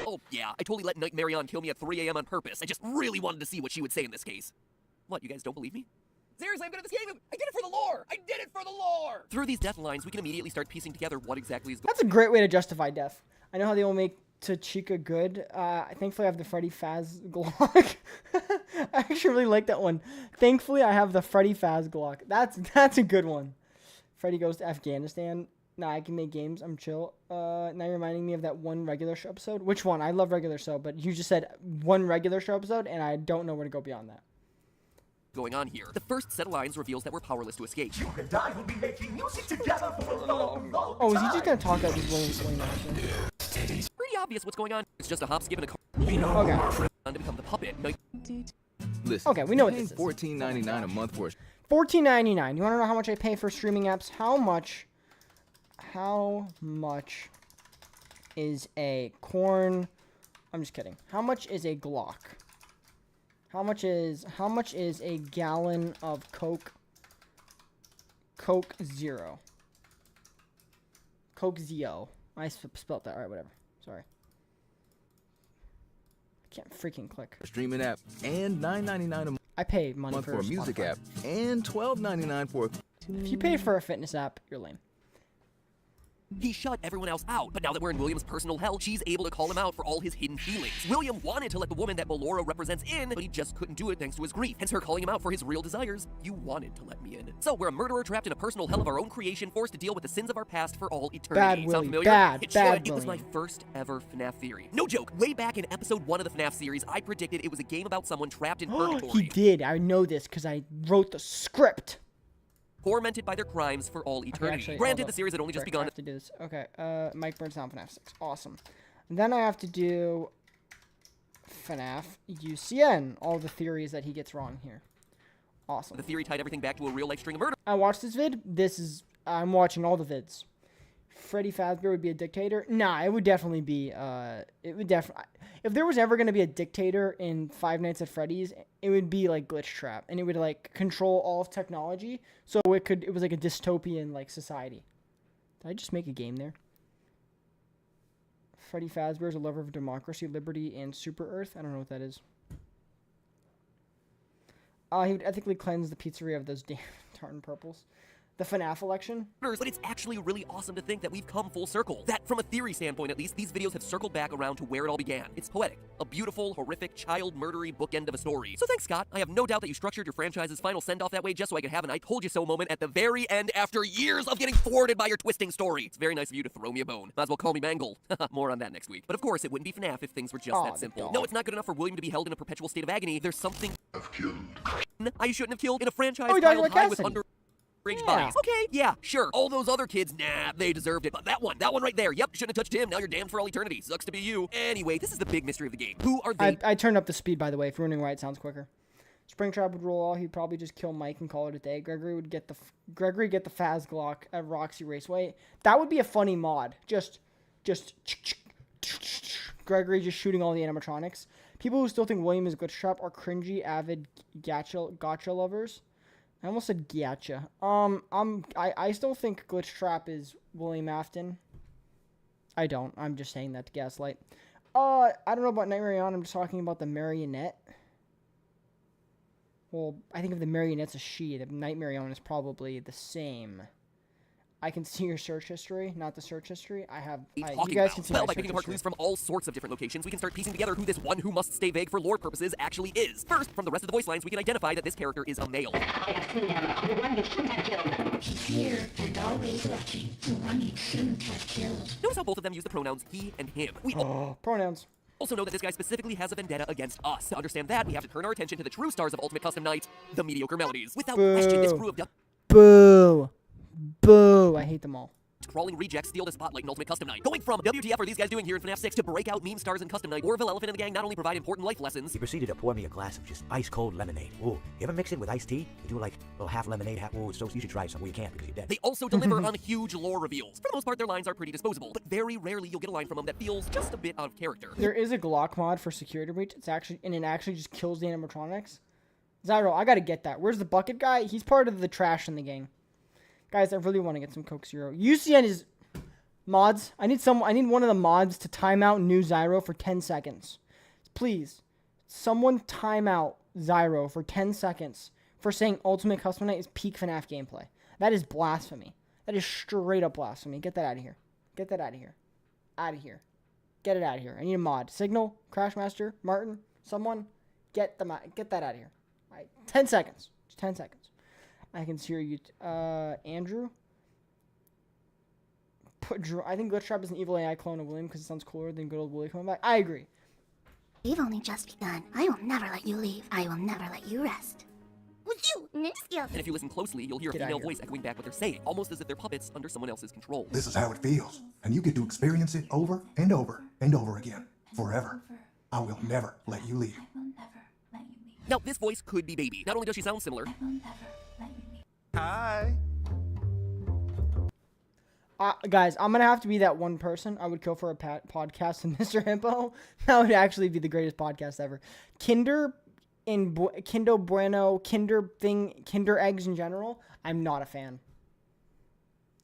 Oh, yeah, I totally let Nightmare on kill me at 3 a.m. on purpose. I just really wanted to see what she would say in this case. What, you guys don't believe me? Seriously, I'm good at this game. I did it for the lore. I did it for the lore. Through these death lines, we can immediately start piecing together what exactly is going on. That's a great way to justify death. I know how they will make Tachika good. Thankfully, I have the Freddy Faz Glock. I actually really like that one. Thankfully, I have the Freddy Faz Glock. That's a good one. Freddy goes to Afghanistan. Nah, I can make games. I'm chill. Now you're reminding me of that one regular show episode. Which one? I love regular show, but you just said one regular show episode, and I don't know where to go beyond that. Going on here. The first set of lines reveals that we're powerless to escape. You and I will be making music together for a long, long Oh, is he just gonna talk out this William actually? Pretty obvious what's going on. It's just a hop, skip, and a car. Okay. To become the puppet. Listen, okay, we know what this is. $14.99 a month for $14.99. You wanna know how much I pay for streaming apps? How much is a corn? I'm just kidding. How much is a Glock? How much is a gallon of Coke Zero? Coke Zio. I spelled that right, whatever. Sorry. I can't freaking click. streaming app and $9.99 a month I pay money for a music Spotify. app and $12.99 for If you pay for a fitness app, you're lame. He shut everyone else out, but now that we're in William's personal hell, she's able to call him out for all his hidden feelings. William wanted to let the woman that Melora represents in, but he just couldn't do it thanks to his grief. Hence her calling him out for his real desires. You wanted to let me in. So we're a murderer trapped in a personal hell of our own creation, forced to deal with the sins of our past for all eternity. Bad Sound William. familiar? Bad It was my William. first ever FNAF theory. No joke. Way back in episode 1 of the FNAF series, I predicted it was a game about someone trapped in purgatory. He did. I know this because I wrote the script. Tormented by their crimes for all eternity. Granted, the series had only just begun. I have to do this. Okay, Mike Bird's on FNAF 6. Awesome. And then I have to do FNAF UCN. All the theories that he gets wrong here. Awesome. The theory tied everything back to a real-life string of murder. I watched this vid. I'm watching all the vids. Freddy Fazbear would be a dictator? Nah, it would definitely be, if there was ever going to be a dictator in Five Nights at Freddy's, it would be like Glitch Trap, and it would like control all of technology, so it was like a dystopian like society. Did I just make a game there? Freddy Fazbear is a lover of democracy, liberty, and Super Earth. I don't know what that is. He would ethically cleanse the pizzeria of those damn tartan purples. The FNAF election? But it's actually really awesome to think that we've come full circle. That, from a theory standpoint at least, these videos have circled back around to where it all began. It's poetic. A beautiful, horrific, child-murdery bookend of a story. So thanks, Scott. I have no doubt that you structured your franchise's final send-off that way just so I could have an I told you so moment at the very end after years of getting thwarted by your twisting story. It's very nice of you to throw me a bone. Might as well call me Mangle. More on that next week. But of course, it wouldn't be FNAF if things were just that simple. No, it's not good enough for William to be held in a perpetual state of agony. There's something I've killed. I shouldn't have killed in a franchise he died piled like high with Cassidy. underage bodies. Okay, yeah, sure. All those other kids, nah, they deserved it. But that one right there, yep, shouldn't have touched him. Now you're damned for all eternity. Sucks to be you. Anyway, this is the big mystery of the game. Who are they? I turned up the speed, by the way, if you're wondering why it sounds quicker. Springtrap would roll all. He'd probably just kill Mike and call it a day. Gregory get the Faz Glock at Roxy Raceway. That would be a funny mod. Just Gregory just shooting all the animatronics. People who still think William is Glitch Trap are cringy, avid gotcha lovers. I almost said Gotcha. I still think Glitch Trap is William Afton. I don't. I'm just saying that to gaslight. I don't know about Nightmare On. I'm just talking about the marionette. Well, I think if the marionette's a she, the Nightmare On is probably the same. I can see your search history, not the search history. You guys can see Well, my by search picking apart history. clues from all sorts of different locations, we can start piecing together who this one who must stay vague for lore purposes actually is. First, from the rest of the voice lines, we can identify that this character is a male. Notice how both of them use the pronouns he and him. We Pronouns. also know that this guy specifically has a vendetta against us. To understand that, we have to turn our attention to the true stars of Ultimate Custom Night, the mediocre melodies. Without question, this crew of Boo. Boo. I hate them all. crawling rejects steal the spotlight in Ultimate Custom Night. Going from WTF are these guys doing here in FNAF 6 to breakout meme stars in Custom Night, Orville Elephant and the gang not only provide important life lessons. He proceeded to pour me a glass of just ice-cold lemonade. Ooh, you ever mix it with iced tea? You do like a little half lemonade, half... Ooh, so you should try some. Well, you can't because you're dead. They also deliver on huge lore reveals. For the most part, their lines are pretty disposable, but very rarely you'll get a line from them that feels just a bit out of character. There is a Glock mod for security breach. It actually just kills the animatronics. Zyro, I gotta get that. Where's the bucket guy? He's part of the trash in the gang. Guys, I really want to get some Coke Zero. UCN is mods. I need one of the mods to time out new Zyro for 10 seconds. Please, someone time out Zyro for 10 seconds for saying Ultimate Custom Night is peak FNAF gameplay. That is blasphemy. That is straight up blasphemy. Get that out of here. Get that out of here. Out of here. Get it out of here. I need a mod. Signal, Crashmaster, Martin, someone, get that out of here. All right, 10 seconds. Just 10 seconds. I can hear you. Andrew? Put Drew. I think Glitch Trap is an evil AI clone of William because it sounds cooler than good old Willie coming back. I agree. We've only just begun. I will never let you leave. I will never let you rest. Would you, ninja skills? And if you listen closely, you'll hear a female voice echoing back what they're saying, almost as if they're puppets under someone else's control. This is how it feels, and you get to experience it over and over and over again, forever. I will never let you leave. Now, this voice could be Baby. Not only does she sound similar... Hi. Guys, I'm going to have to be that one person I would kill for a podcast in Mr. Hippo. That would actually be the greatest podcast ever. Kinder Bueno, Kinder eggs in general, I'm not a fan.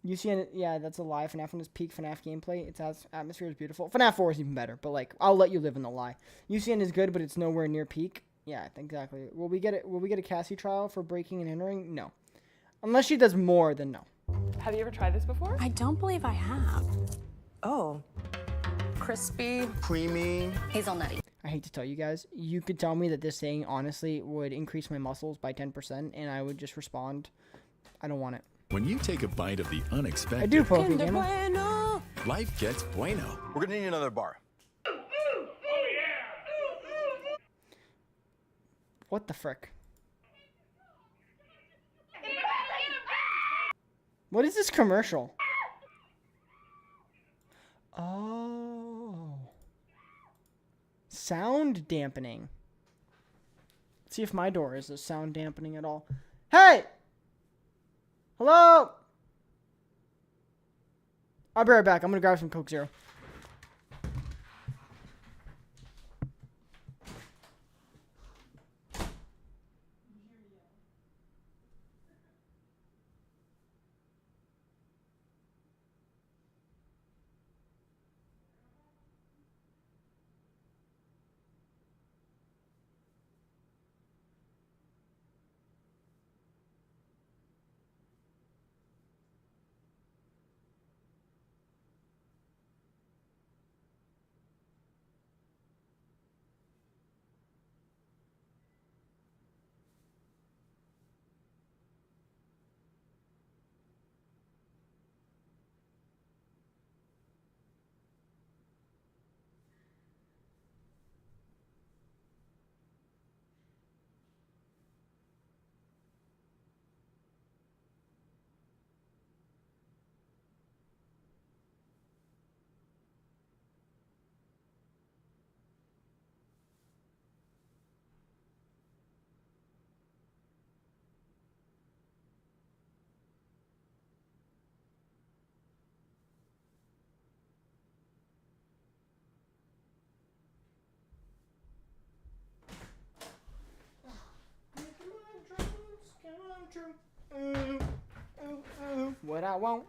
UCN, yeah, that's a lie. FNAF 1 is peak FNAF gameplay. Its atmosphere is beautiful. FNAF 4 is even better, but like, I'll let you live in the lie. UCN is good, but it's nowhere near peak. Yeah, exactly. Will we get a Cassie trial for breaking and entering? No. Unless she does more, then no. Have you ever tried this before? I don't believe I have. Oh. Crispy. Creamy. Hazelnutty. I hate to tell you guys, you could tell me that this thing honestly would increase my muscles by 10%, and I would just respond, I don't want it. When you take a bite of the unexpected, I do, Pokey Gamer. Life gets bueno. We're gonna need another bar. What the frick? What is this commercial? Oh. Sound dampening. Let's see if my door is a sound dampening at all. Hey! Hello? I'll be right back. I'm gonna grab some Coke Zero. but I won't.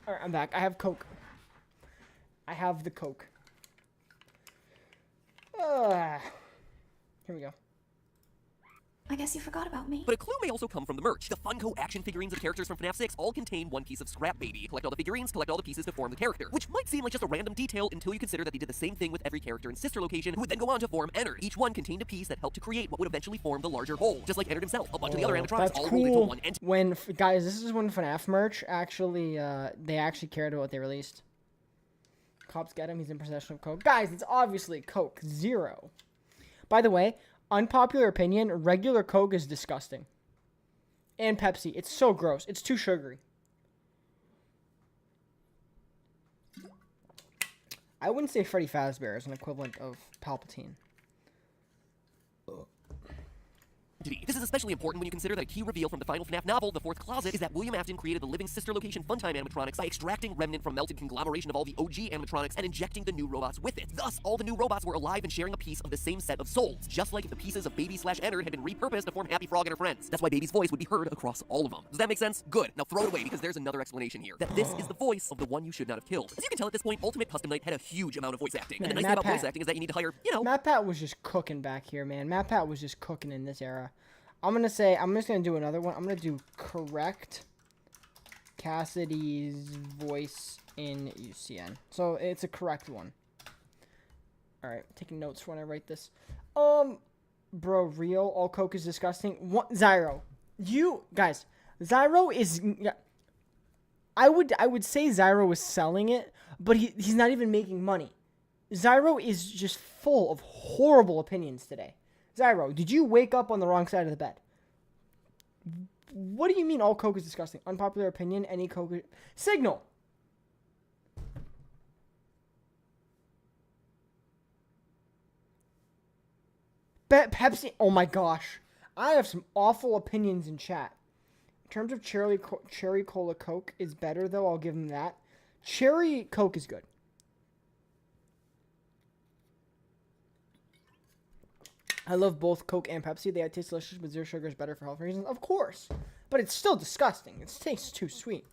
Alright, I'm back. I have Coke. I have the Coke. Here we go. I guess you forgot about me. But a clue may also come from the merch. The Funko action figurines of characters from FNAF 6 all contain one piece of scrap baby. Collect all the figurines, collect all the pieces to form the character, which might seem like just a random detail until you consider that they did the same thing with every character in Sister Location, who would then go on to form Ennard. Each one contained a piece that helped to create what would eventually form the larger whole. Just like Ennard himself, a bunch of the other animatronics That's all cool. rolled into one entity. When guys, this is when FNAF merch actually, they actually cared about what they released. Cops get him. He's in possession of Coke. Guys, it's obviously Coke Zero. By the way, unpopular opinion, regular Coke is disgusting. And Pepsi. It's so gross. It's too sugary. I wouldn't say Freddy Fazbear is an equivalent of Palpatine. This is especially important when you consider that a key reveal from the final FNAF novel, The Fourth Closet, is that William Afton created the living Sister Location Funtime animatronics by extracting remnant from melted conglomeration of all the OG animatronics and injecting the new robots with it. Thus, all the new robots were alive and sharing a piece of the same set of souls, just like if the pieces of Baby/Ennard had been repurposed to form Happy Frog and her friends. That's why Baby's voice would be heard across all of them. Does that make sense? Good. Now throw it away, because there's another explanation here. That this is the voice of the one you should not have killed. As you can tell at this point, Ultimate Custom Night had a huge amount of voice acting. Man, and the nice thing about voice acting is that you need to hire, Matt Pat was just cooking back here, man. Matt Pat was just cooking in this era. I'm just gonna do another one. I'm gonna do correct Cassidy's voice in UCN. So it's a correct one. Alright, taking notes when I write this. Bro, real, all Coke is disgusting. What, Zyro? You guys, Zyro is I would say Zyro is selling it, but he's not even making money. Zyro is just full of horrible opinions today. Zyro, did you wake up on the wrong side of the bed? What do you mean all Coke is disgusting? Unpopular opinion, any Coke... Signal! Pepsi... Oh my gosh. I have some awful opinions in chat. In terms of cherry cola Coke is better, though. I'll give him that. Cherry Coke is good. I love both Coke and Pepsi. They taste delicious, but zero sugar is better for health reasons. Of course. But it's still disgusting. It tastes too sweet.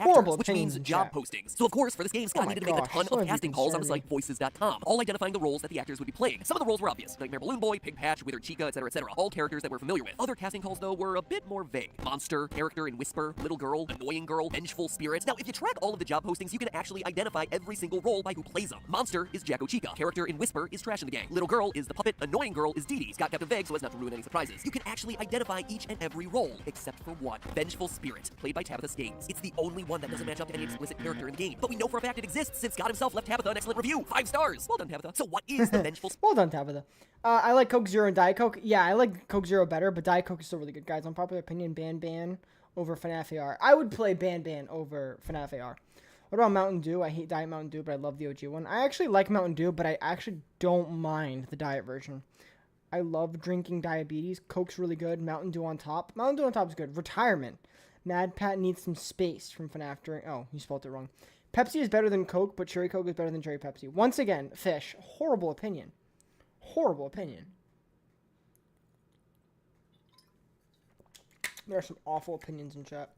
Horrible which means job postings. So of course, for this game, Scott needed to make a ton of casting calls on the site voices.com, all identifying the roles that the actors would be playing. Some of the roles were obvious: Nightmare Balloon Boy, Pig Patch, Withered Chica, etc., etc. All characters that we're familiar with. Other casting calls, though, were a bit more vague. Monster, character in Whisper, Little Girl, Annoying Girl, Vengeful Spirit. Now, if you track all of the job postings, you can actually identify every single role by who plays them. Monster is Jacko Chica. Character in Whisper is Trash in the Gang. Little Girl is the puppet. Annoying Girl is Dee Dee. Scott kept it vague so as not to ruin any surprises. You can actually identify each and every role, except for one. Vengeful Spirit, played by Tabitha Skanes. It's the only one that doesn't match up to any explicit character in the game, but we know for a fact it exists since Scott himself left Tabitha an excellent review. 5 stars. Well done, Tabitha. So what is the Vengeful Well done, Tabitha. I like Coke Zero and Diet Coke. Yeah, I like Coke Zero better, but Diet Coke is still really good. Guys, unpopular opinion, Ban over FNAF AR. I would play Ban over FNAF AR. What about Mountain Dew? I hate Diet Mountain Dew, but I love the OG one. I actually like Mountain Dew, but I actually don't mind the diet version. I love drinking diabetes. Coke's really good. Mountain Dew on top. Mountain Dew on top is good. Retirement. Mad Pat needs some space from FNAF during... Oh, you spelled it wrong. Pepsi is better than Coke, but Cherry Coke is better than Cherry Pepsi. Once again, Fish. Horrible opinion. Horrible opinion. There are some awful opinions in chat.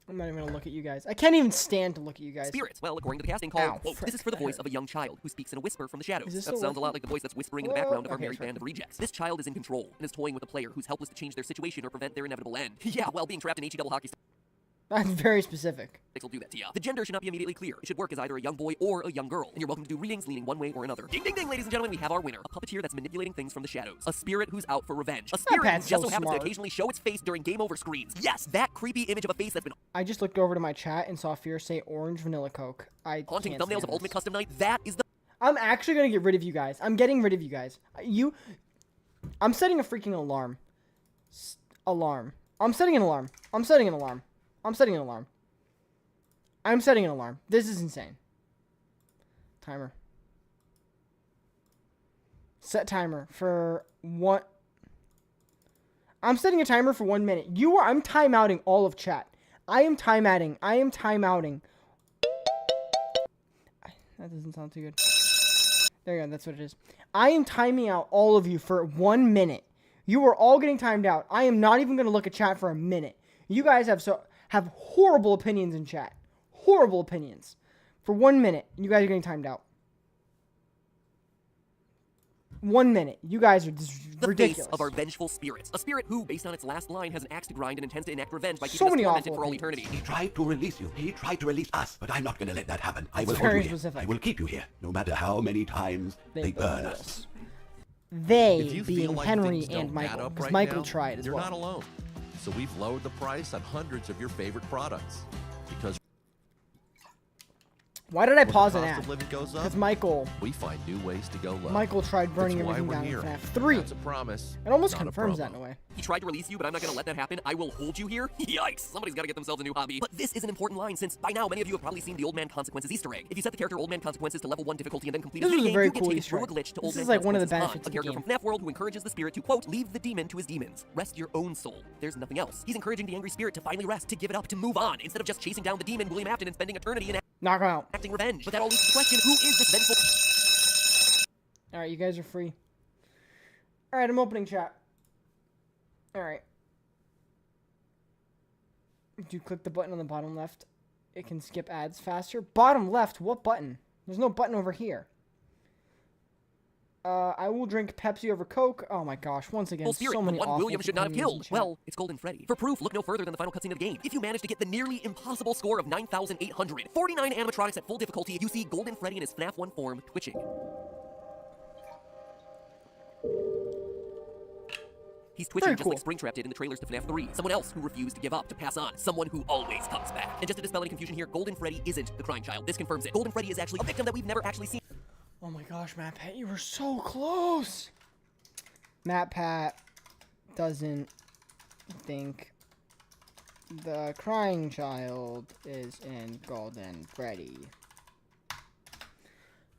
I'm not even going to look at you guys. I can't even stand to look at you guys. Spirits. Well, according to the casting call, this is for the voice of a young child who speaks in a whisper from the shadows. That sounds a lot like the voice that's whispering in the background of our merry band of rejects. This child is in control and is toying with a player who's helpless to change their situation or prevent their inevitable end. Yeah, well, being trapped in HE double hockey That's very specific. will do that to you. The gender should not be immediately clear. It should work as either a young boy or a young girl. And you're welcome to do readings leaning one way or another. Ding, ding, ding, ladies and gentlemen, we have our winner. A puppeteer that's manipulating things from the shadows. A spirit who's out for revenge. A spirit who just so happens to occasionally show its face during game over screens. Yes, that creepy image of a face that's been... I just looked over to my chat and saw Fear say orange vanilla Coke. haunting thumbnails of Ultimate Custom Night. That is the... I'm actually going to get rid of you guys. I'm getting rid of you guys. I'm setting a freaking alarm. I'm setting an alarm. I'm setting an alarm. I'm setting an alarm. I'm setting an alarm. This is insane. Timer. Set timer for what? I'm setting a timer for 1 minute. I'm timeouting all of chat. I am timeouting. That doesn't sound too good. There you go. That's what it is. I am timing out all of you for 1 minute. You are all getting timed out. I am not even going to look at chat for a minute. You guys have horrible opinions in chat. Horrible opinions. For 1 minute, you guys are getting timed out. 1 minute. You guys are just ridiculous. Face of our vengeful spirit. A spirit who, based on its last line, has an axe to grind and intends to enact revenge by keeping us tormented for all eternity. He tried to release you. He tried to release us. But I'm not going to let that happen. I will hold you here. I will keep you here, no matter how many times they burn us. They being Henry and Michael. Because Michael tried as well. You're not alone. So we've lowered the price on hundreds of your favorite products. Because why did I pause an ad? Because Michael. We find new ways to go low. Michael tried burning everything down in FNAF 3. That's a promise. It almost confirms that in a way. He tried to release you, but I'm not going to let that happen. I will hold you here. Yikes. Somebody's got to get themselves a new hobby. But this is an important line, since by now many of you have probably seen the Old Man Consequences Easter egg. If you set the character Old Man Consequences to level 1 difficulty and then complete this a is a very you cool get Easter egg. through a glitch to Old This is Man like one of the Consequences benefits of the character game. from FNAF World who encourages the spirit to, quote, leave the demon to his demons. Rest your own soul. There's nothing else. He's encouraging the angry spirit to finally rest, to give it up, to move on, instead of just chasing down the demon William Afton and spending eternity in knock him out. acting revenge. But that all leads to the question, who is this vengeful? Alright, you guys are free. Alright, I'm opening chat. Alright. Do you click the button on the bottom left? It can skip ads faster. Bottom left? What button? There's no button over here. I will drink Pepsi over Coke. Oh my gosh, once again, Spirit, so many the one awful William should not have opinions in killed. chat. Well, it's Golden Freddy. For proof, look no further than the final cutscene of the game. If you manage to get the nearly impossible score of 9,800, 49 animatronics at full difficulty, you see Golden Freddy in his FNAF 1 form twitching. He's twitching just like Springtrap did in the trailers to FNAF 3. Someone else who refused to give up, to pass on. Someone who always comes back. And just to dispel any confusion here, Golden Freddy isn't the crying child. This confirms it. Golden Freddy is actually a victim that we've never actually seen. Oh my gosh, Matt Pat, you were so close. Matt Pat doesn't think the crying child is in Golden Freddy.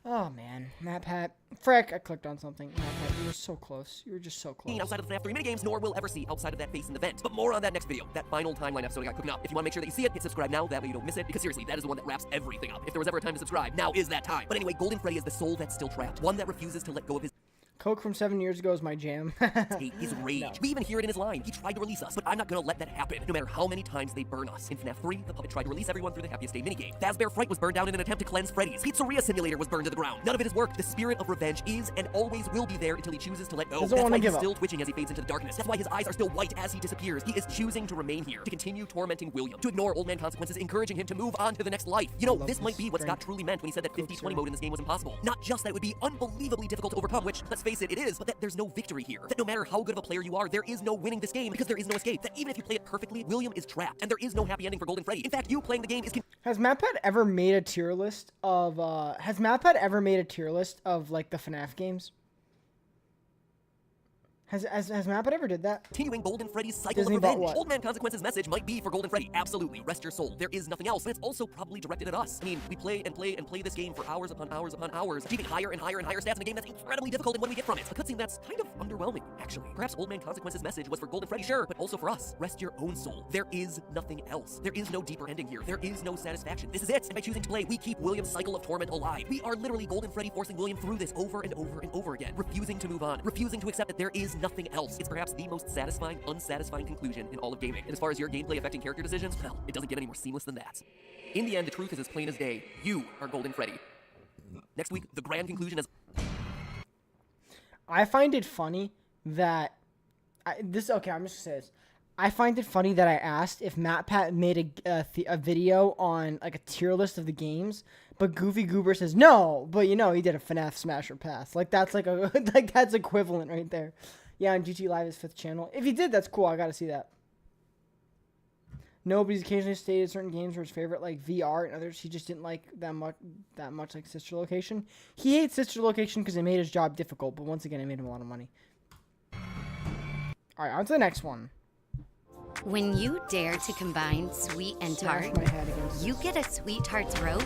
Oh man, Matt Pat. Frick, I clicked on something. Matt Pat, you were so close. You were just so close. Outside of the FNAF 3 minigames, nor will ever see outside of that face in the vent. But more on that next video. That final timeline episode I got cooking up. If you want to make sure that you see it, hit subscribe now. That way you don't miss it. Because seriously, that is the one that wraps everything up. If there was ever a time to subscribe, now is that time. But anyway, Golden Freddy is the soul that's still trapped. One that refuses to let go of his Coke from 7 years ago is my jam. his rage. No. We even hear it in his line. He tried to release us, but I'm not gonna let that happen, no matter how many times they burn us. In FNAF 3, the puppet tried to release everyone through the Happiest Day minigame. Fazbear Fright was burned down in an attempt to cleanse Freddy's. Pizzeria Simulator was burned to the ground. None of it has worked. The spirit of revenge is and always will be there until he chooses to let go. That's why he's still twitching as he fades into the darkness. That's why his eyes are still white as he disappears. He is choosing to remain here, to continue tormenting William, to ignore Old Man Consequences, encouraging him to move on to the next life. You know, this might be what Scott truly meant when he said that 50-20 mode in this game was impossible. Not just that it would be unbelievably difficult to overcome, which, let's face it, it is, but that there's no victory here. That no matter how good of a player you are, there is no winning this game because there is no escape. That even if you play it perfectly, William is trapped, and there is no happy ending for Golden Freddy. In fact, you playing the game is... Has MatPat ever made a tier list of, like, the FNAF games? Has MatPat ever did that? Continuing Golden Freddy's cycle of revenge. Old Man Consequences' message might be for Golden Freddy. Absolutely. Rest your soul. There is nothing else. But it's also probably directed at us. I mean, we play and play and play this game for hours upon hours upon hours, achieving higher and higher and higher stats in a game that's incredibly difficult, and what do we get from it? A cutscene that's kind of underwhelming, actually. Perhaps Old Man Consequences' message was for Golden Freddy, sure, but also for us. Rest your own soul. There is nothing else. There is no deeper ending here. There is no satisfaction. This is it. And by choosing to play, we keep William's cycle of torment alive. We are literally Golden Freddy forcing William through this over and over and over again, refusing to move on, refusing to accept that there is nothing else. It's perhaps the most satisfying, unsatisfying conclusion in all of gaming. And as far as your gameplay affecting character decisions, well, it doesn't get any more seamless than that. In the end, the truth is as plain as day. You are Golden Freddy. Next week, the grand conclusion is... I find it funny that... I'm just gonna say this. I find it funny that I asked if MatPat made a video on, like, a tier list of the games, but Goofy Goober says, no, but, you know, he did a FNAF Smasher Pass. Like, that's, like, that's equivalent right there. Yeah, on GT Live, his 5th channel. If he did, that's cool. I gotta see that. Nobody's occasionally stated certain games were his favorite, like VR and others. He just didn't like that much like Sister Location. He hates Sister Location because it made his job difficult, but once again, it made him a lot of money. Alright, on to the next one. When you dare to combine sweet and tart, you get a Sweet Tarts rope.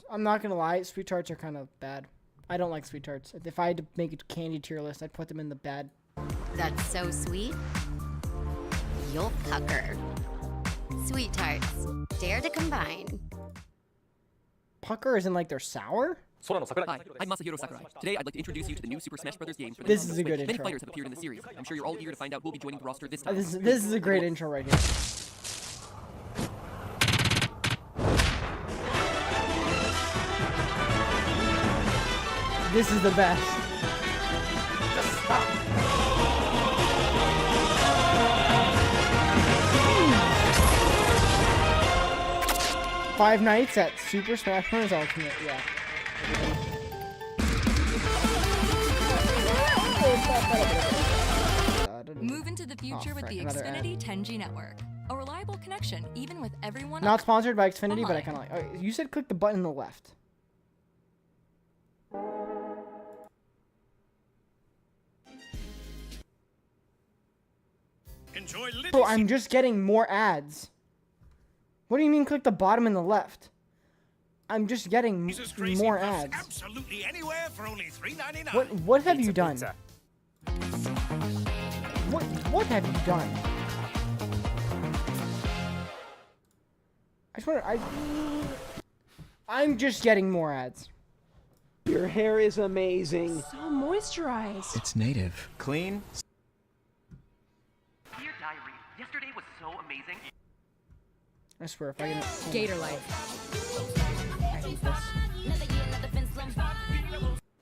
I'm not gonna lie, Sweet Tarts are kind of bad. I don't like Sweet Tarts. If I had to make a candy tier list, I'd put them in the bad. That's so sweet, you'll pucker. Sweet Tarts, dare to combine. Pucker isn't like they're sour? Hi, I'm Masahiro Sakurai. Today, I'd like to introduce you to the new Super Smash Bros. Game for the This Nintendo is a good Switch. Many intro. fighters have appeared in the series. I'm sure you're all eager to find out who will be joining the roster this time. This is a great intro right here. This is the best. Just stop. Five Nights at Super Smash Bros. Ultimate, yeah. Move into the future with the Xfinity 10G network. A reliable connection, even with everyone. Not sponsored by Xfinity, but I kind of like. Oh, you said click the button on the left. Bro, I'm just getting more ads. What do you mean click the bottom and the left? I'm just getting more ads. Absolutely anywhere for only $3.99. What have you done? What have you done? I swear I'm just getting more ads. Your hair is amazing. So moisturized. It's native. Clean. Dear Diary, yesterday was so amazing. I swear if I get Gator Life. I hate this.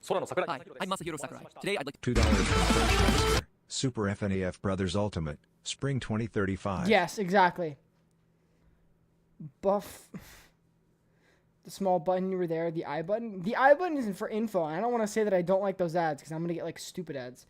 Hi, I'm Masahiro Sakurai. Today, I'd like $2 from Freshmaster. Super FNAF Brothers Ultimate. Spring 2035. Yes, exactly. Buff. The small button you were there, the I button. The I button isn't for info. I don't want to say that I don't like those ads because I'm going to get like stupid ads.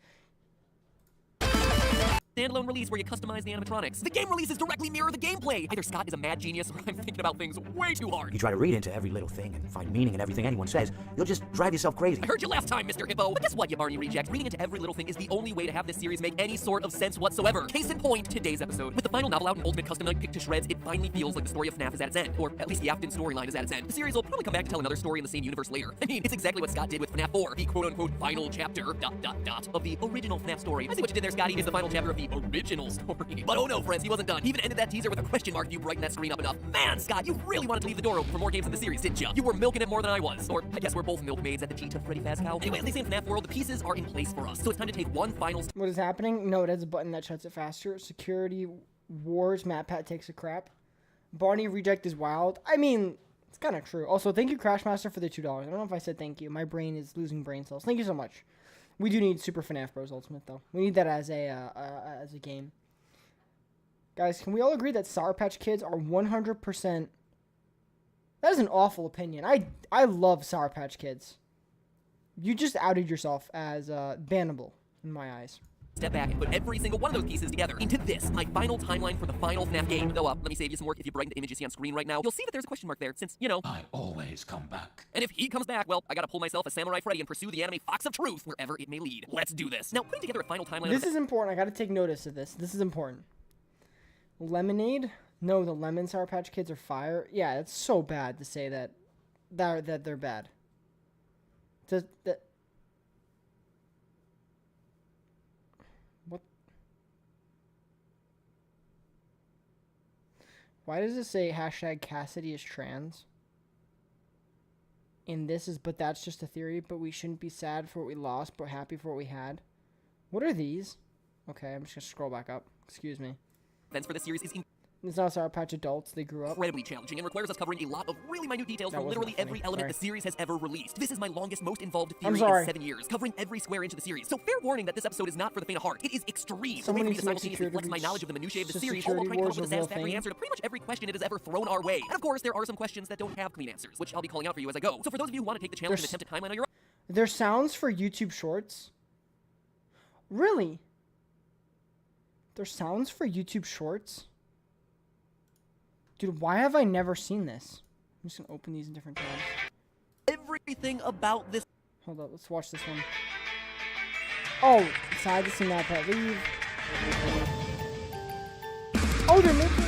standalone release where you customize the animatronics. The game releases directly mirror the gameplay. Either Scott is a mad genius or I'm thinking about things way too hard. You try to read into every little thing and find meaning in everything anyone says, you'll just drive yourself crazy. I heard you last time, Mr. Hippo. But guess what, you Barney reject? Reading into every little thing is the only way to have this series make any sort of sense whatsoever. Case in point, today's episode. With the final novel out and Ultimate Custom Night picked to shreds, it finally feels like the story of FNAF is at its end. Or at least the Afton storyline is at its end. The series will probably come back to tell another story in the same universe later. I mean, it's exactly what Scott did with FNAF 4, the quote-unquote final chapter, of the original FNAF story. I see what you did there, Scotty. It's the final chapter of the original story. But oh no, friends, he wasn't done. He even ended that teaser with a question mark if you brighten that screen up enough. Man, Scott, you really wanted to leave the door open for more games in the series, didn't you? You were milking it more than I was. Or I guess we're both milkmaids at the G to Freddy Fast Cow. Anyway, at least in FNAF world, the pieces are in place for us. So it's time to take one final... What is happening? No, it has a button that shuts it faster. Security Wars, MatPat takes a crap. Barney Reject is wild. I mean, it's kind of true. Also, thank you, Crashmaster, for the $2. I don't know if I said thank you. My brain is losing brain cells. Thank you so much. We do need Super FNAF Bros. Ultimate, though. We need that as a game. Guys, can we all agree that Sour Patch Kids are 100%... That is an awful opinion. I love Sour Patch Kids. You just outed yourself as bannable, in my eyes. Step back and put every single one of those pieces together into this, my final timeline for the final FNAF game. Though, let me save you some work. If you brighten the image you see on screen right now, you'll see that there's a question mark there, since, you know... I always come back. And if he comes back, well, I gotta pull myself a Samurai Freddy and pursue the anime Fox of Truth, wherever it may lead. Let's do this. Now, putting together a final timeline... This is important. I gotta take notice of this. This is important. Lemonade? No, the lemon Sour Patch Kids are fire. Yeah, it's so bad to say that they're bad. What? Why does it say hashtag Cassidy is trans? And this is, but that's just a theory, but we shouldn't be sad for what we lost, but happy for what we had. What are these? Okay, I'm just gonna scroll back up. Excuse me. Events for the series is It's not Sour Patch adults, they grew up. Incredibly challenging and requires us covering a lot of really minute details from literally every element the series has ever released. This is my longest, most involved theory in 7 years, covering every square inch of the series. So fair warning that this episode is not for the faint of heart. It is extreme. Someone needs to simultaneously flex my knowledge of the minutiae of the series, all while trying to come up with a satisfactory answer to pretty much every question it has ever thrown our way. And of course, there are some questions that don't have clean answers, which I'll be calling out for you as I go. So for those of you who want to take the challenge and attempt a timeline on your own... There's sounds for YouTube Shorts? Really? There's sounds for YouTube Shorts? Dude, why have I never seen this? I'm just gonna open these in different tabs. Everything about this... Hold up, let's watch this one. Oh, sad to see MatPat leave. Oh, they're making...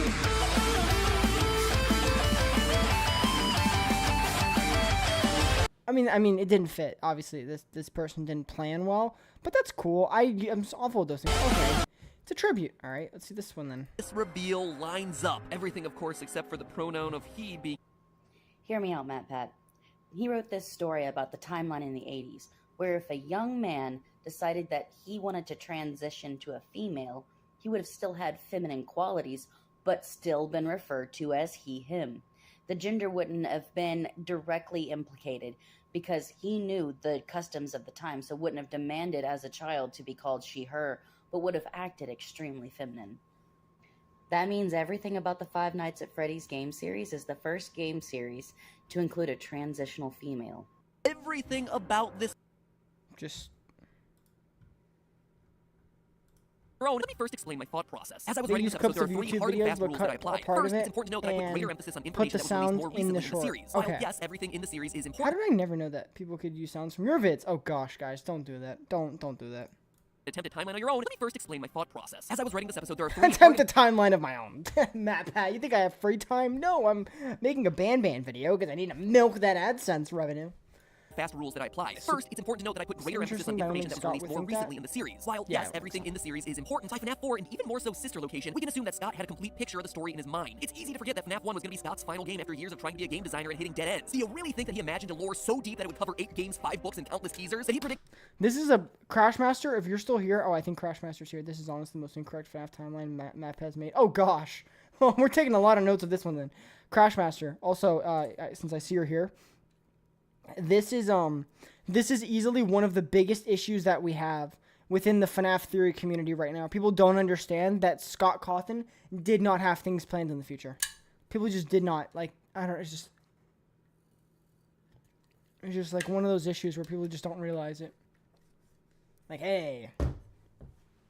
I mean, it didn't fit. Obviously, this person didn't plan well, but that's cool. I'm awful with those things. Okay. It's a tribute. All right, let's see this one then. This reveal lines up. Everything, of course, except for the pronoun of he being... Hear me out, MatPat. He wrote this story about the timeline in the 80s, where if a young man decided that he wanted to transition to a female, he would have still had feminine qualities, but still been referred to as he, him. The gender wouldn't have been directly implicated because he knew the customs of the time, so wouldn't have demanded as a child to be called she, her, but would have acted extremely feminine. That means everything about the Five Nights at Freddy's game series is the first game series to include a transitional female. Everything about this just let me first explain my thought process. As I was they writing use this clips episode, there of are 3 YouTube hard and videos, fast but rules that I cut apply. a part First, of it's it important to note that I put greater emphasis on put information the that was sound released more in recently the in the short. series. While Okay. yes, everything in the series is How important. did I never know that people could use sounds from your vids? Oh gosh, guys, don't do that. Don't do that. Attempt a timeline on your own. Let me first explain my thought process. As I was writing this episode, there are 3 Attempt a timeline of my own. Matt Pat, you think I have free time? No, I'm making a Ban video because I need to milk that AdSense revenue. Fast rules that I apply. First, it's important to note that I put greater emphasis on information that was released more recently in the series. While, yes, everything in the series is important, by FNAF 4 and even more so Sister Location, we can assume that Scott had a complete picture of the story in his mind. It's easy to forget that FNAF 1 was going to be Scott's final game after years of trying to be a game designer and hitting dead ends. Do you really think that he imagined a lore so deep that it would cover 8 games, 5 books, and countless teasers? That he predicted? This is a Crashmaster. If you're still here, I think Crashmaster's here. This is honestly the most incorrect FNAF timeline Matt has made. Oh gosh, well, we're taking a lot of notes of this one then. Crashmaster. Also, since I see her here, this is easily one of the biggest issues that we have within the FNAF theory community right now. People don't understand that Scott Cawthon did not have things planned in the future. People just did not. Like, I don't know, it's just like one of those issues where people just don't realize it. Like, hey,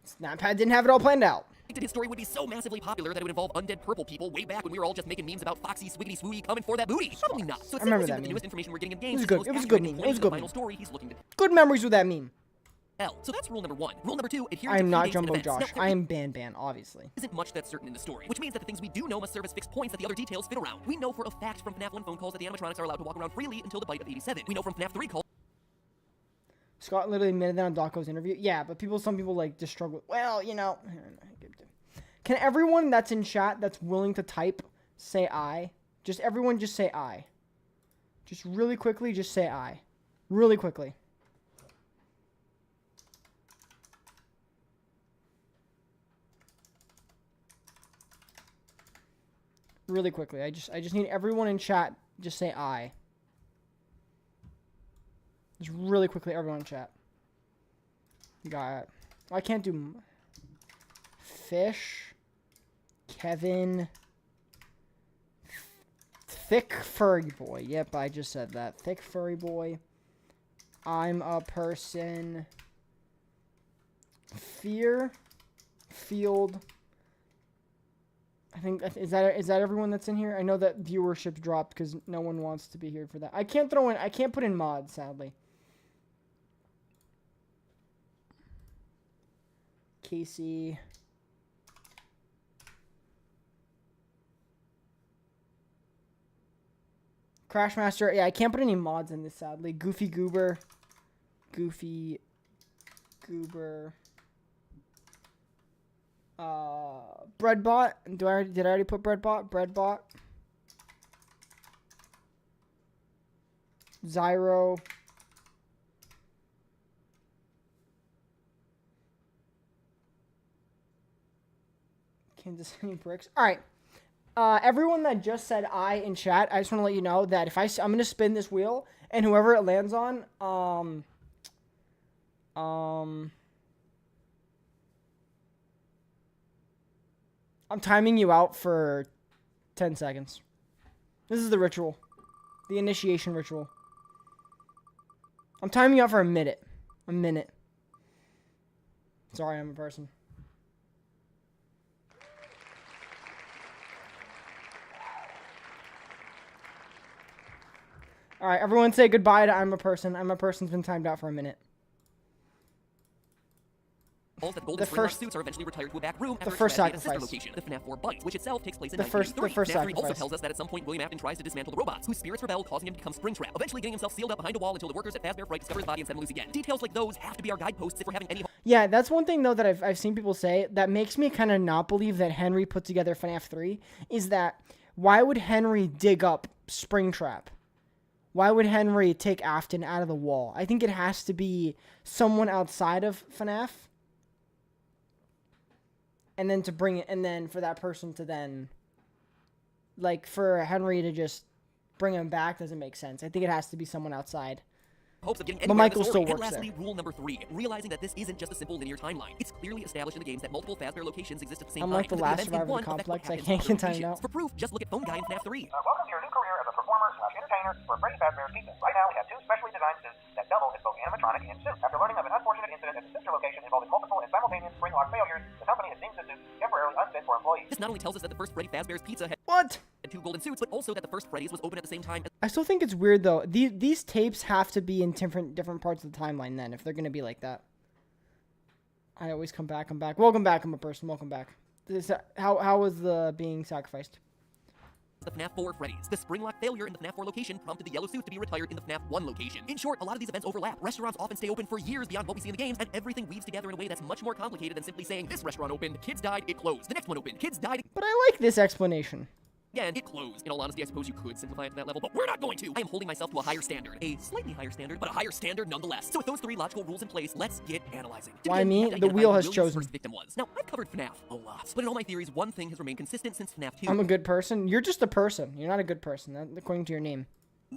Snapchat didn't have it all planned out. His story would be so massively popular that it would involve undead purple people way back when we were all just making memes about Foxy, Swiggity, Swooty coming for that booty. Probably not. So it's safe to assume that the newest information we're getting in games It was good. It was a good meme. It was a good meme. Story he's looking to Good memories with that meme. So that's rule number 1. Rule number 2, adhere I to am key not dates and Jumbo events. Josh. Now, I am Ban, obviously. Isn't much that's certain in the story, which means that the things we do know must serve as fixed points that the other details fit around. We know for a fact from FNAF 1 phone calls that the animatronics are allowed to walk around freely until the bite of 87. We know from FNAF 3 calls. Scott literally admitted that on Dawko's interview. Yeah, but some people like just struggle. Well, you know. Can everyone that's in chat that's willing to type say I? Everyone just say I. Just really quickly, just say I. Really quickly. Really quickly. I just need everyone in chat just say I. Just really quickly, everyone in chat. Got it. I can't do Fish. Kevin. Thick furry boy. Yep, I just said that. Thick furry boy. I'm a person. Fear. Field. I think is that everyone that's in here? I know that viewership dropped because no one wants to be here for that. I can't put in mods, sadly. Casey. Crashmaster. Yeah, I can't put any mods in this, sadly. Goofy Goober. Goofy Goober. Breadbot. Did I already put Breadbot? Breadbot. Zyro. Kansas City Bricks. All right. Everyone that just said I in chat, I just want to let you know that if I'm going to spin this wheel, and whoever it lands on, I'm timing you out for 10 seconds. This is the ritual. The initiation ritual. I'm timing you out for a minute. A minute. Sorry, I'm a person. Alright, everyone say goodbye to I'm a person. I'm a person's been timed out for a minute. That Golden Spring suits are eventually retired to a back room after the first sacrifice. sacrifice. Location, the FNAF 4 Bite, which itself takes place in the first 1983. FNAF 3 also sacrifice. tells us that at some point William Afton tries to dismantle the robots, whose spirits rebel, causing him to become Springtrap, eventually getting himself sealed up behind a wall until the workers at Fazbear Fright discover his body and set him loose again. Details like those have to be our guideposts if we're having any... Yeah, that's one thing, though, that I've seen people say that makes me kind of not believe that Henry put together FNAF 3, is that why would Henry dig up Springtrap? Why would Henry take Afton out of the wall? I think it has to be someone outside of FNAF. And then to bring it, and then for that person to then, like, for Henry to just bring him back doesn't make sense. I think it has to be someone outside. Hopes of getting But Michael still and works lastly, there. rule number 3, realizing that this isn't just a simple linear timeline. It's clearly established in the games that multiple Fazbear locations exist at the same Unlike time. the last survivor of the complex, I can't get time now. For proof, just look at Phone Guy in FNAF 3. Welcome to your new career as a performer/entertainer for Freddy Fazbear's Pizza. Right now, we have 2 specially designed suits that double as both animatronic and suit. After learning of an unfortunate incident at the sister location involving multiple and simultaneous spring lock failures, the company has deemed the suits temporarily unfit for employees. This not only tells us that the first Freddy Fazbear's Pizza had What? 2 golden suits, but also that the first Freddy's was open at the same time. I still think it's weird though. These tapes have to be in different parts of the timeline then, if they're gonna be like that. I always come back. Welcome back, I'm a person. Welcome back. How was the being sacrificed? The FNAF 4 Freddy's. The spring lock failure in the FNAF 4 location prompted the yellow suit to be retired in the FNAF 1 location. In short, a lot of these events overlap. Restaurants often stay open for years beyond what we see in the games, and everything weaves together in a way that's much more complicated than simply saying, this restaurant opened, kids died, it closed. The next one opened, kids died. But I like this explanation. Again, it closed. In all honesty, I suppose you could simplify it to that level, but we're not going to. I am holding myself to a higher standard. A slightly higher standard, but a higher standard nonetheless. So with those 3 logical rules in place, let's get analyzing. Why me? The wheel has chosen. First victim was. Now, I've covered FNAF a lot, but in all my theories, one thing has remained consistent since FNAF 2. I'm a good person? You're just a person. You're not a good person, according to your name.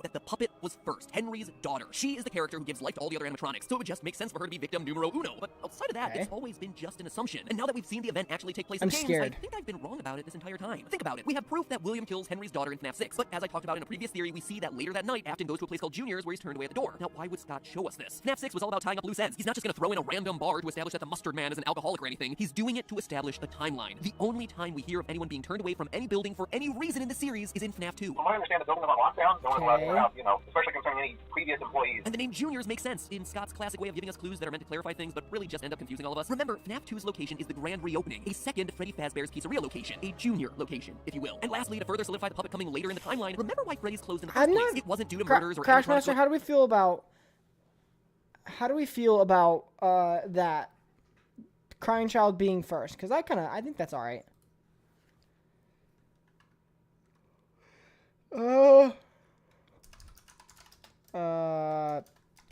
That the puppet was first, Henry's daughter. She is the character who gives life to all the other animatronics, so it would just make sense for her to be victim numero uno. But outside of that, it's always been just an assumption. And now that we've seen the event actually take place in games, I think I've been wrong about it this entire time. Think about it. We have proof that William kills Henry's daughter in FNAF 6, but as I talked about in a previous theory, we see that later that night, Afton goes to a place called Junior's where he's turned away at the door. Now, why would Scott show us this? FNAF 6 was all about tying up loose ends. He's not just going to throw in a random bar to establish that the Mustard Man is an alcoholic or anything. He's doing it to establish a timeline. The only time we hear of anyone being turned away from any building for any reason in the series is in FNAF 2. From what I understand, the building is on lockdown. No one's allowed to go out, especially concerning any previous employees. And the name Juniors makes sense in Scott's classic way of giving us clues that are meant to clarify things, but really just end up confusing all of us. Remember, FNAF 2's location is the grand reopening, a second Freddy Fazbear's Pizzeria location, a junior location, if you will. And lastly, to further solidify the puppet coming later in the timeline, remember why Freddy's closed in the first place? It wasn't due to murders or Crash Master, how do we feel about that crying child being first? Because I think that's all right.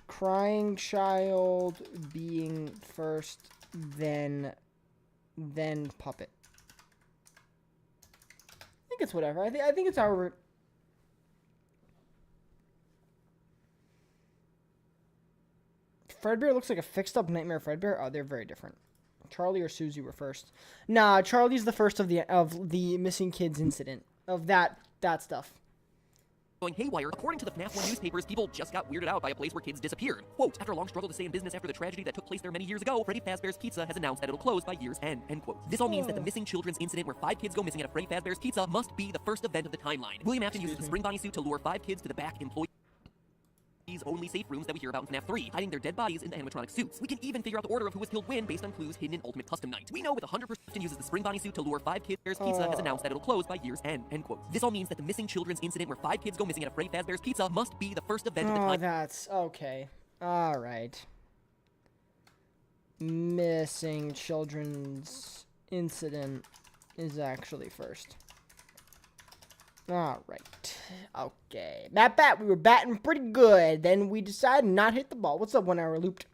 Crying child being first, then puppet. I think it's whatever. I think it's however. Fredbear looks like a fixed up Nightmare Fredbear. Oh, they're very different. Charlie or Susie were first. Nah, Charlie's the first of the missing kids incident of that stuff. Going haywire, according to the FNAF 1 newspapers, people just got weirded out by a place where kids disappeared. Quote, after a long struggle to stay in business after the tragedy that took place there many years ago, Freddy Fazbear's Pizza has announced that it'll close by year's end, end quote. This all means that the missing children's incident where 5 kids go missing at a Freddy Fazbear's Pizza must be the first event of the timeline. William Afton uses the spring body suit to lure 5 kids to the back employee only safe rooms that we hear about in FNAF 3, hiding their dead bodies in the animatronic suits. We can even figure out the order of who was killed when based on clues hidden in Ultimate Custom Night. We know with 100% uses the spring body suit to lure 5 kids. Pizza has announced that it'll close by year's end, end quote. This all means that the missing children's incident where 5 kids go missing at a Freddy Fazbear's Pizza must be the first event of the time. Oh, that's okay. All right. Missing children's incident is actually first. All right. Okay. Bat, we were batting pretty good. Then we decided not to hit the ball. What's up, 1 hour looped?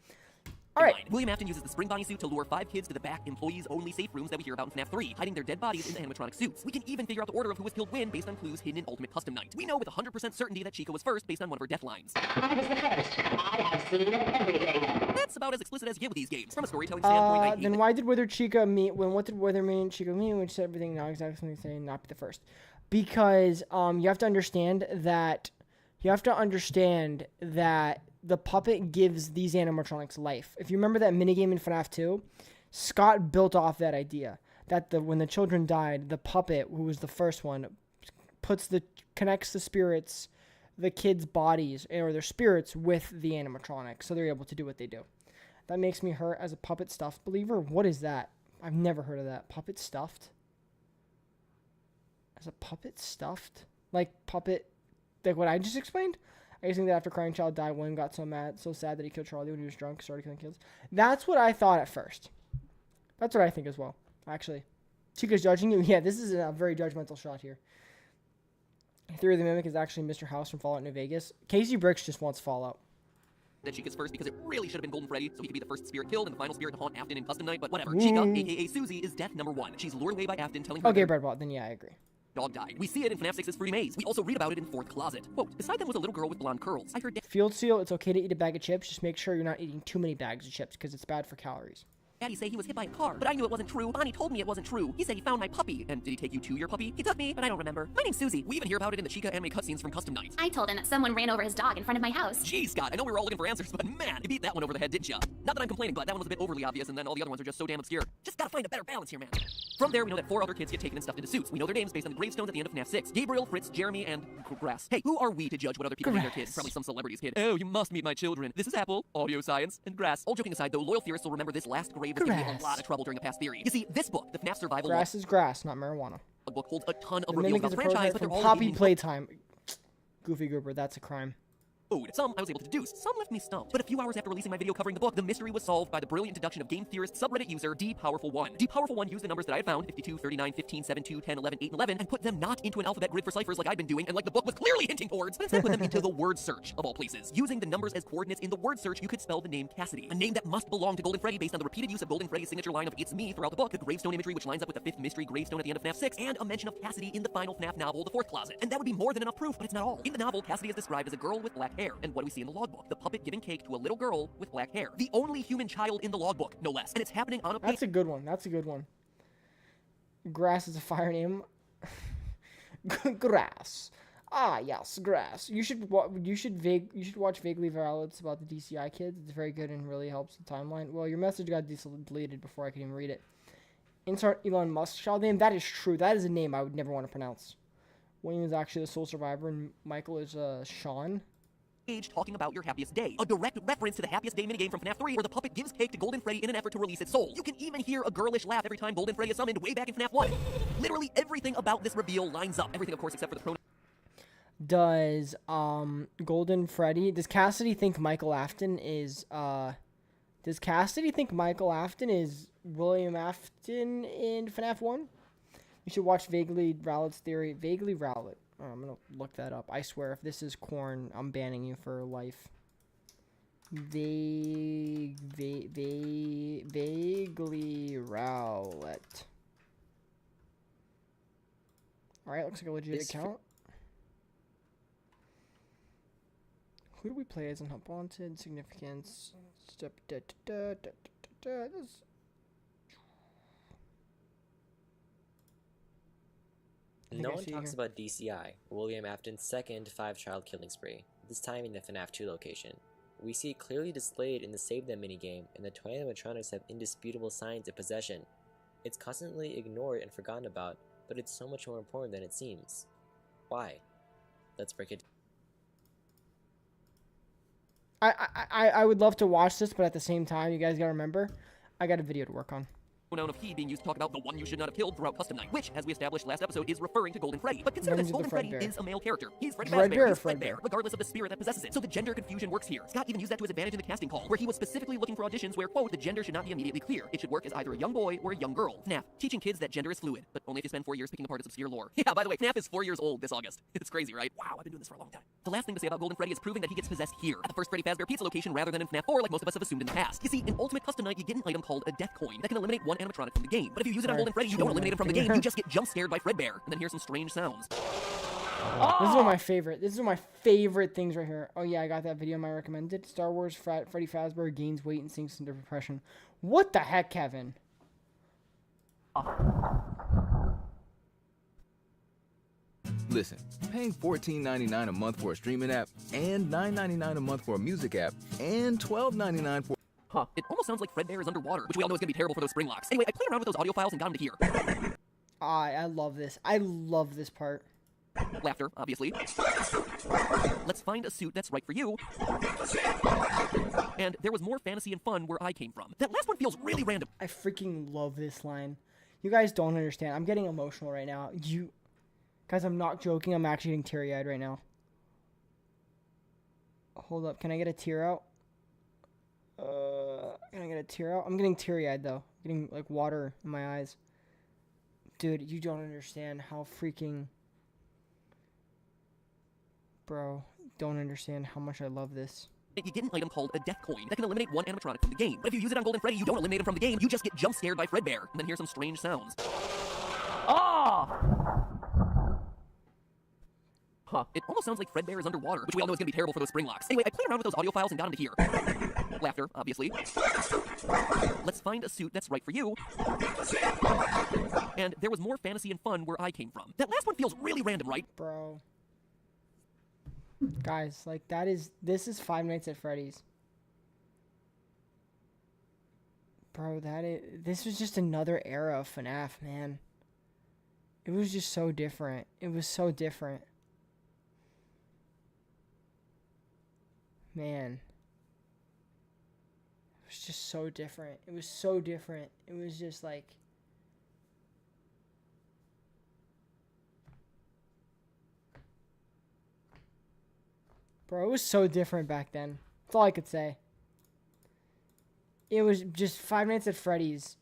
All right. William Afton uses the spring body suit to lure 5 kids to the back employees only safe rooms that we hear about in FNAF 3, hiding their dead bodies in the animatronic suits. We can even figure out the order of who was killed when based on clues hidden in Ultimate Custom Night. We know with 100% certainty that Chica was first based on one of her death lines. I was the first. I have seen everything. That's about as explicit as you get with these games. From a storytelling standpoint, then why did Wither Chica meet what did Wither and Chica meet, which said everything not exactly the same, not be the first? Because you have to understand that the puppet gives these animatronics life. If you remember that minigame in FNAF 2, Scott built off that idea that when the children died, the puppet, who was the first one, connects the spirits, the kids' bodies or their spirits with the animatronics, so they're able to do what they do. That makes me hurt as a puppet stuffed believer. What is that? I've never heard of that. Puppet stuffed? As a puppet stuffed? Like what I just explained? I just think that after Crying Child died, William got so sad that he killed Charlie when he was drunk, started killing kids. That's what I thought at first. That's what I think as well, actually. Chica's judging you? Yeah, this is a very judgmental shot here. Theory of the Mimic is actually Mr. House from Fallout New Vegas. Casey Bricks just wants Fallout. That Chica's first because it really should have been Golden Freddy, so he could be the first spirit killed and the final spirit to haunt Afton in Custom Night, but whatever. Chica, aka Susie, is death number 1. She's lured away by Afton, telling her Okay, Breadbot, then yeah, I agree. dog died. We see it in FNAF 6's Fruity Maze. We also read about it in Fourth Closet. Quote, beside them was a little girl with blonde curls. I heard Field Seal, it's okay to eat a bag of chips, just make sure you're not eating too many bags of chips, because it's bad for calories. Daddy say he was hit by a car, but I knew it wasn't true. Bonnie told me it wasn't true. He said he found my puppy. And did he take you to your puppy? He took me, but I don't remember. My name's Susie. We even hear about it in the Chica anime cutscenes from Custom Night. I told him that someone ran over his dog in front of my house. Jeez, Scott, I know we were all looking for answers, but man, you beat that one over the head, didn't ya? Not that I'm complaining, but that one was a bit overly obvious, and then all the other ones are just so damn obscure. Just gotta find a better balance here, man. From there, we know that 4 other kids get taken and stuffed into suits. We know their names based on the gravestones at the end of FNAF 6. Gabriel, Fritz, Jeremy, and Grass. Hey, who are we to judge what other people name their kids? Probably some celebrity's kid. Oh, you must meet my children. This is Apple, Audio Science, and Grass. All joking aside, though, loyal theorists will remember this last grave has given me a lot of trouble during the past theory. You see, this book, the FNAF Survival Grass is grass, not marijuana. Book holds a ton of The reveals Mimic about is the a franchise, prototype but they're from all Poppy hidden Playtime. Goofy Goober, that's a crime. Some I was able to deduce, some left me stumped. But a few hours after releasing my video covering the book, the mystery was solved by the brilliant deduction of game theorist subreddit user DPowerful1. DPowerful1 used the numbers that I had found, 52, 39, 15, 7, 2, 10, 11, 8, and 11, and put them not into an alphabet grid for ciphers like I'd been doing and like the book was clearly hinting towards, but instead put them into the word search, of all places. Using the numbers as coordinates in the word search, you could spell the name Cassidy, a name that must belong to Golden Freddy based on the repeated use of Golden Freddy's signature line of "It's me" throughout the book, the gravestone imagery which lines up with the 5th mystery gravestone at the end of FNAF 6, and a mention of Cassidy in the final FNAF novel, The Fourth Closet. And that would be more than enough proof, but it's not all. In the novel, Cassidy is described as a girl with black hair, and what do we see in the logbook? The puppet giving cake to a little girl with black hair. The only human child in the logbook, no less. And it's happening on a That's a good one. That's a good one. Grass is a fire name. Grass. Ah, yes, Grass. You should watch Vaguely Valid's about the DCI kids. It's very good and really helps the timeline. Well, your message got deleted before I could even read it. Insert Elon Musk child name. That is true. That is a name I would never want to pronounce. William is actually the sole survivor, and Michael is Sean. Talking about your happiest day. A direct reference to the happiest day minigame from FNAF 3 where the puppet gives cake to Golden Freddy in an effort to release its soul. You can even hear a girlish laugh every time Golden Freddy is summoned way back in FNAF 1. Literally everything about this reveal lines up. Everything, of course, except for the pronoun. Does Golden Freddy, does Cassidy think Michael Afton is William Afton in FNAF 1? You should watch Vaguely Valid's theory. Vaguely Valid. Oh, I'm gonna look that up. I swear, if this is corn, I'm banning you for life. Vaguely Rowlet. Alright, looks like a legit account. Who do we play as in Unwanted? Significance. No one talks about DCI, William Afton's second 5-child killing spree, this time in the FNAF 2 location. We see it clearly displayed in the Save Them minigame, and the toy animatronics have indisputable signs of possession. It's constantly ignored and forgotten about, but it's so much more important than it seems. Why? Let's break it. I would love to watch this, but at the same time, you guys gotta remember, I got a video to work on. Pronoun of he being used to talk about the one you should not have killed throughout Custom Night, which, as we established last episode, is referring to Golden Freddy. But consider this, Golden Freddy is a male character. He's Freddy Fazbear, he's Fredbear, regardless of the spirit that possesses it. So the gender confusion works here. Scott even used that to his advantage in the casting call, where he was specifically looking for auditions where, quote, the gender should not be immediately clear. It should work as either a young boy or a young girl. FNAF, teaching kids that gender is fluid, but only if you spend 4 years picking apart its obscure lore. Yeah, by the way, FNAF is 4 years old this August. It's crazy, right? Wow, I've been doing this for a long time. The last thing to say about Golden Freddy is proving that he gets possessed here, at the first Freddy Fazbear Pizza location rather than in FNAF 4 like most of us have assumed in the past. You see, in Ultimate Custom Night, you get an item called a death coin that can eliminate one animatronic from the game. But if you use it on Golden Freddy, you don't eliminate him from the game, you just get jump scared by Fredbear, and then hear some strange sounds. This is one of my favorite. This is one of my favorite things right here. Oh yeah, I got that video in my recommended. Star Wars Freddy Fazbear gains weight and sinks into depression. What the heck, Kevin? Listen, paying $14.99 a month for a streaming app, and $9.99 a month for a music app, and $12.99 for... Huh. It almost sounds like Fredbear is underwater, which we all know is going to be terrible for those spring locks. Anyway, I played around with those audio files and got them to here. I love this. I love this part. Laughter, obviously. Let's find a suit that's right for you. And there was more fantasy and fun where I came from. That last one feels really random. I freaking love this line. You guys don't understand. I'm getting emotional right now. Guys, I'm not joking. I'm actually getting teary-eyed right now. Hold up. Can I get a tear out? Can I get a tear out? I'm getting teary-eyed, though. Getting, like, water in my eyes. Dude, you don't understand how freaking... Bro, don't understand how much I love this. You get an item called a death coin that can eliminate one animatronic from the game. But if you use it on Golden Freddy, you don't eliminate him from the game. You just get jump scared by Fredbear and then hear some strange sounds. Huh. It almost sounds like Fredbear is underwater, which we all know is going to be terrible for those spring locks. Anyway, I played around with those audio files and got them to here. Laughter, obviously. Let's find a suit that's right for you. And there was more fantasy and fun where I came from. That last one feels really random, right? Bro. Guys, like this is Five Nights at Freddy's. Bro, this was just another era of FNAF, man. It was just so different. It was so different. Man. It was just so different. It was so different. It was just like... Bro, it was so different back then. That's all I could say. It was just Five Nights at Freddy's.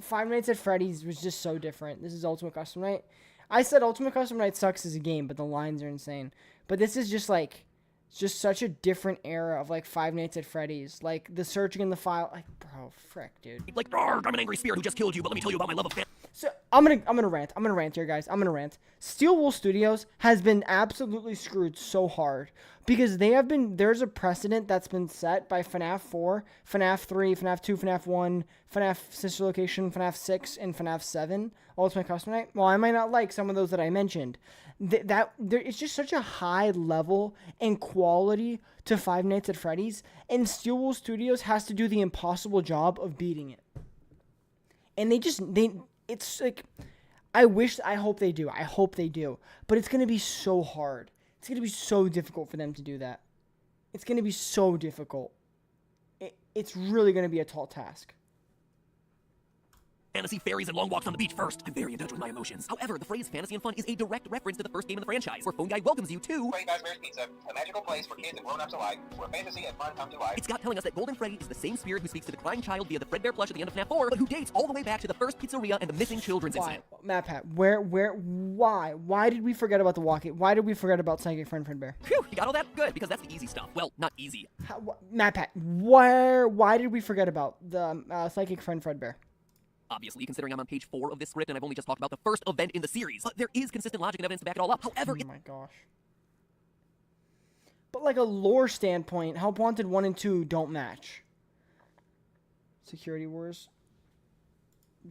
Five Nights at Freddy's was just so different. This is Ultimate Custom Night. I said Ultimate Custom Night sucks as a game, but the lines are insane. But this is just like... It's just such a different era of, like, Five Nights at Freddy's. Like, the searching in the file... Like, bro, frick, dude. Like, I'm an angry spirit who just killed you, but let me tell you about my love of... So, I'm gonna rant. I'm gonna rant here, guys. I'm gonna rant. Steel Wool Studios has been absolutely screwed so hard. Because there's a precedent that's been set by FNAF 4, FNAF 3, FNAF 2, FNAF 1, FNAF Sister Location, FNAF 6, and FNAF 7, Ultimate Custom Night. Well, I might not like some of those that I mentioned. It's just such a high level and quality to Five Nights at Freddy's, and Steel Wool Studios has to do the impossible job of beating it. And it's like, I hope they do. I hope they do. But it's going to be so hard. It's going to be so difficult for them to do that. It's going to be so difficult. It's really going to be a tall task. Fantasy, fairies, and long walks on the beach first. I'm very in touch with my emotions. However, the phrase fantasy and fun is a direct reference to the first game in the franchise, where Phone Guy welcomes you to... Freddy Fazbear's Pizza, a magical place for kids and grown-ups alike, where fantasy and fun come to life. It's got telling us that Golden Freddy is the same spirit who speaks to the crying child via the Fredbear plush at the end of FNAF 4, but who dates all the way back to the first pizzeria and the missing children's incident. Pat, why? Why did we forget about the walkie? Why did we forget about Psychic Friend Fredbear? Phew, you got all that? Good, because that's the easy stuff. Well, not easy. Pat, why did we forget about the Psychic Friend Fredbear? Obviously, considering I'm on page 4 of this script and I've only just talked about the first event in the series. But there is consistent logic and evidence to back it all up. However, oh my gosh. But like a lore standpoint, Help Wanted 1 and 2 don't match. Security Wars.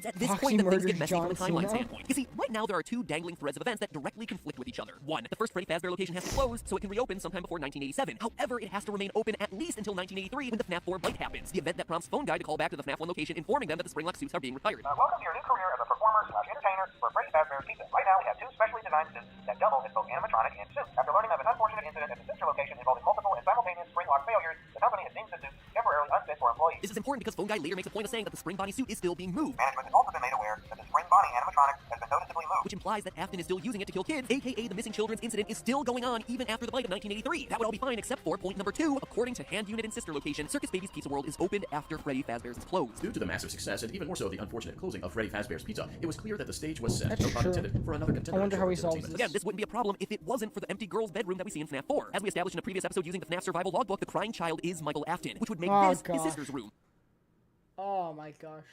At this point, the things get messy from a timeline standpoint. You see, right now there are two dangling threads of events that directly conflict with each other. One, the first Freddy Fazbear location has to close, so it can reopen sometime before 1987. However, it has to remain open at least until 1983 when the FNAF 4 bite happens, the event that prompts Phone Guy to call back to the FNAF 1 location, informing them that the Springlock suits are being retired. Welcome to your new career as a performer/entertainer for Freddy Fazbear's Pizza. Right now, we have two specially designed suits that double as both animatronic and suit. After learning of an unfortunate incident at the sister location involving multiple and simultaneous Springlock failures, the company has deemed the suit temporarily unfit for employees. This is important because Phone Guy later makes a point of saying that the spring body suit is still being moved. Management has also been made aware that the spring body animatronic has been noticeably moved. Which implies that Afton is still using it to kill kids, aka the missing children's incident is still going on even after the bite of 1983. That would all be fine except for point number 2. According to Hand Unit and Sister Location, Circus Baby's Pizza World is opened after Freddy Fazbear's is closed. Due to the massive success and even more so the unfortunate closing of Freddy Fazbear's Pizza, it was clear that the stage was set, no pun intended, for another contender. I wonder how he solves this. Again, this wouldn't be a problem if it wasn't for the empty girl's bedroom that we see in FNAF 4. As we established in a previous episode using the FNAF survival logbook, the crying child is Michael Afton, which would make this his sister's room. Oh my gosh.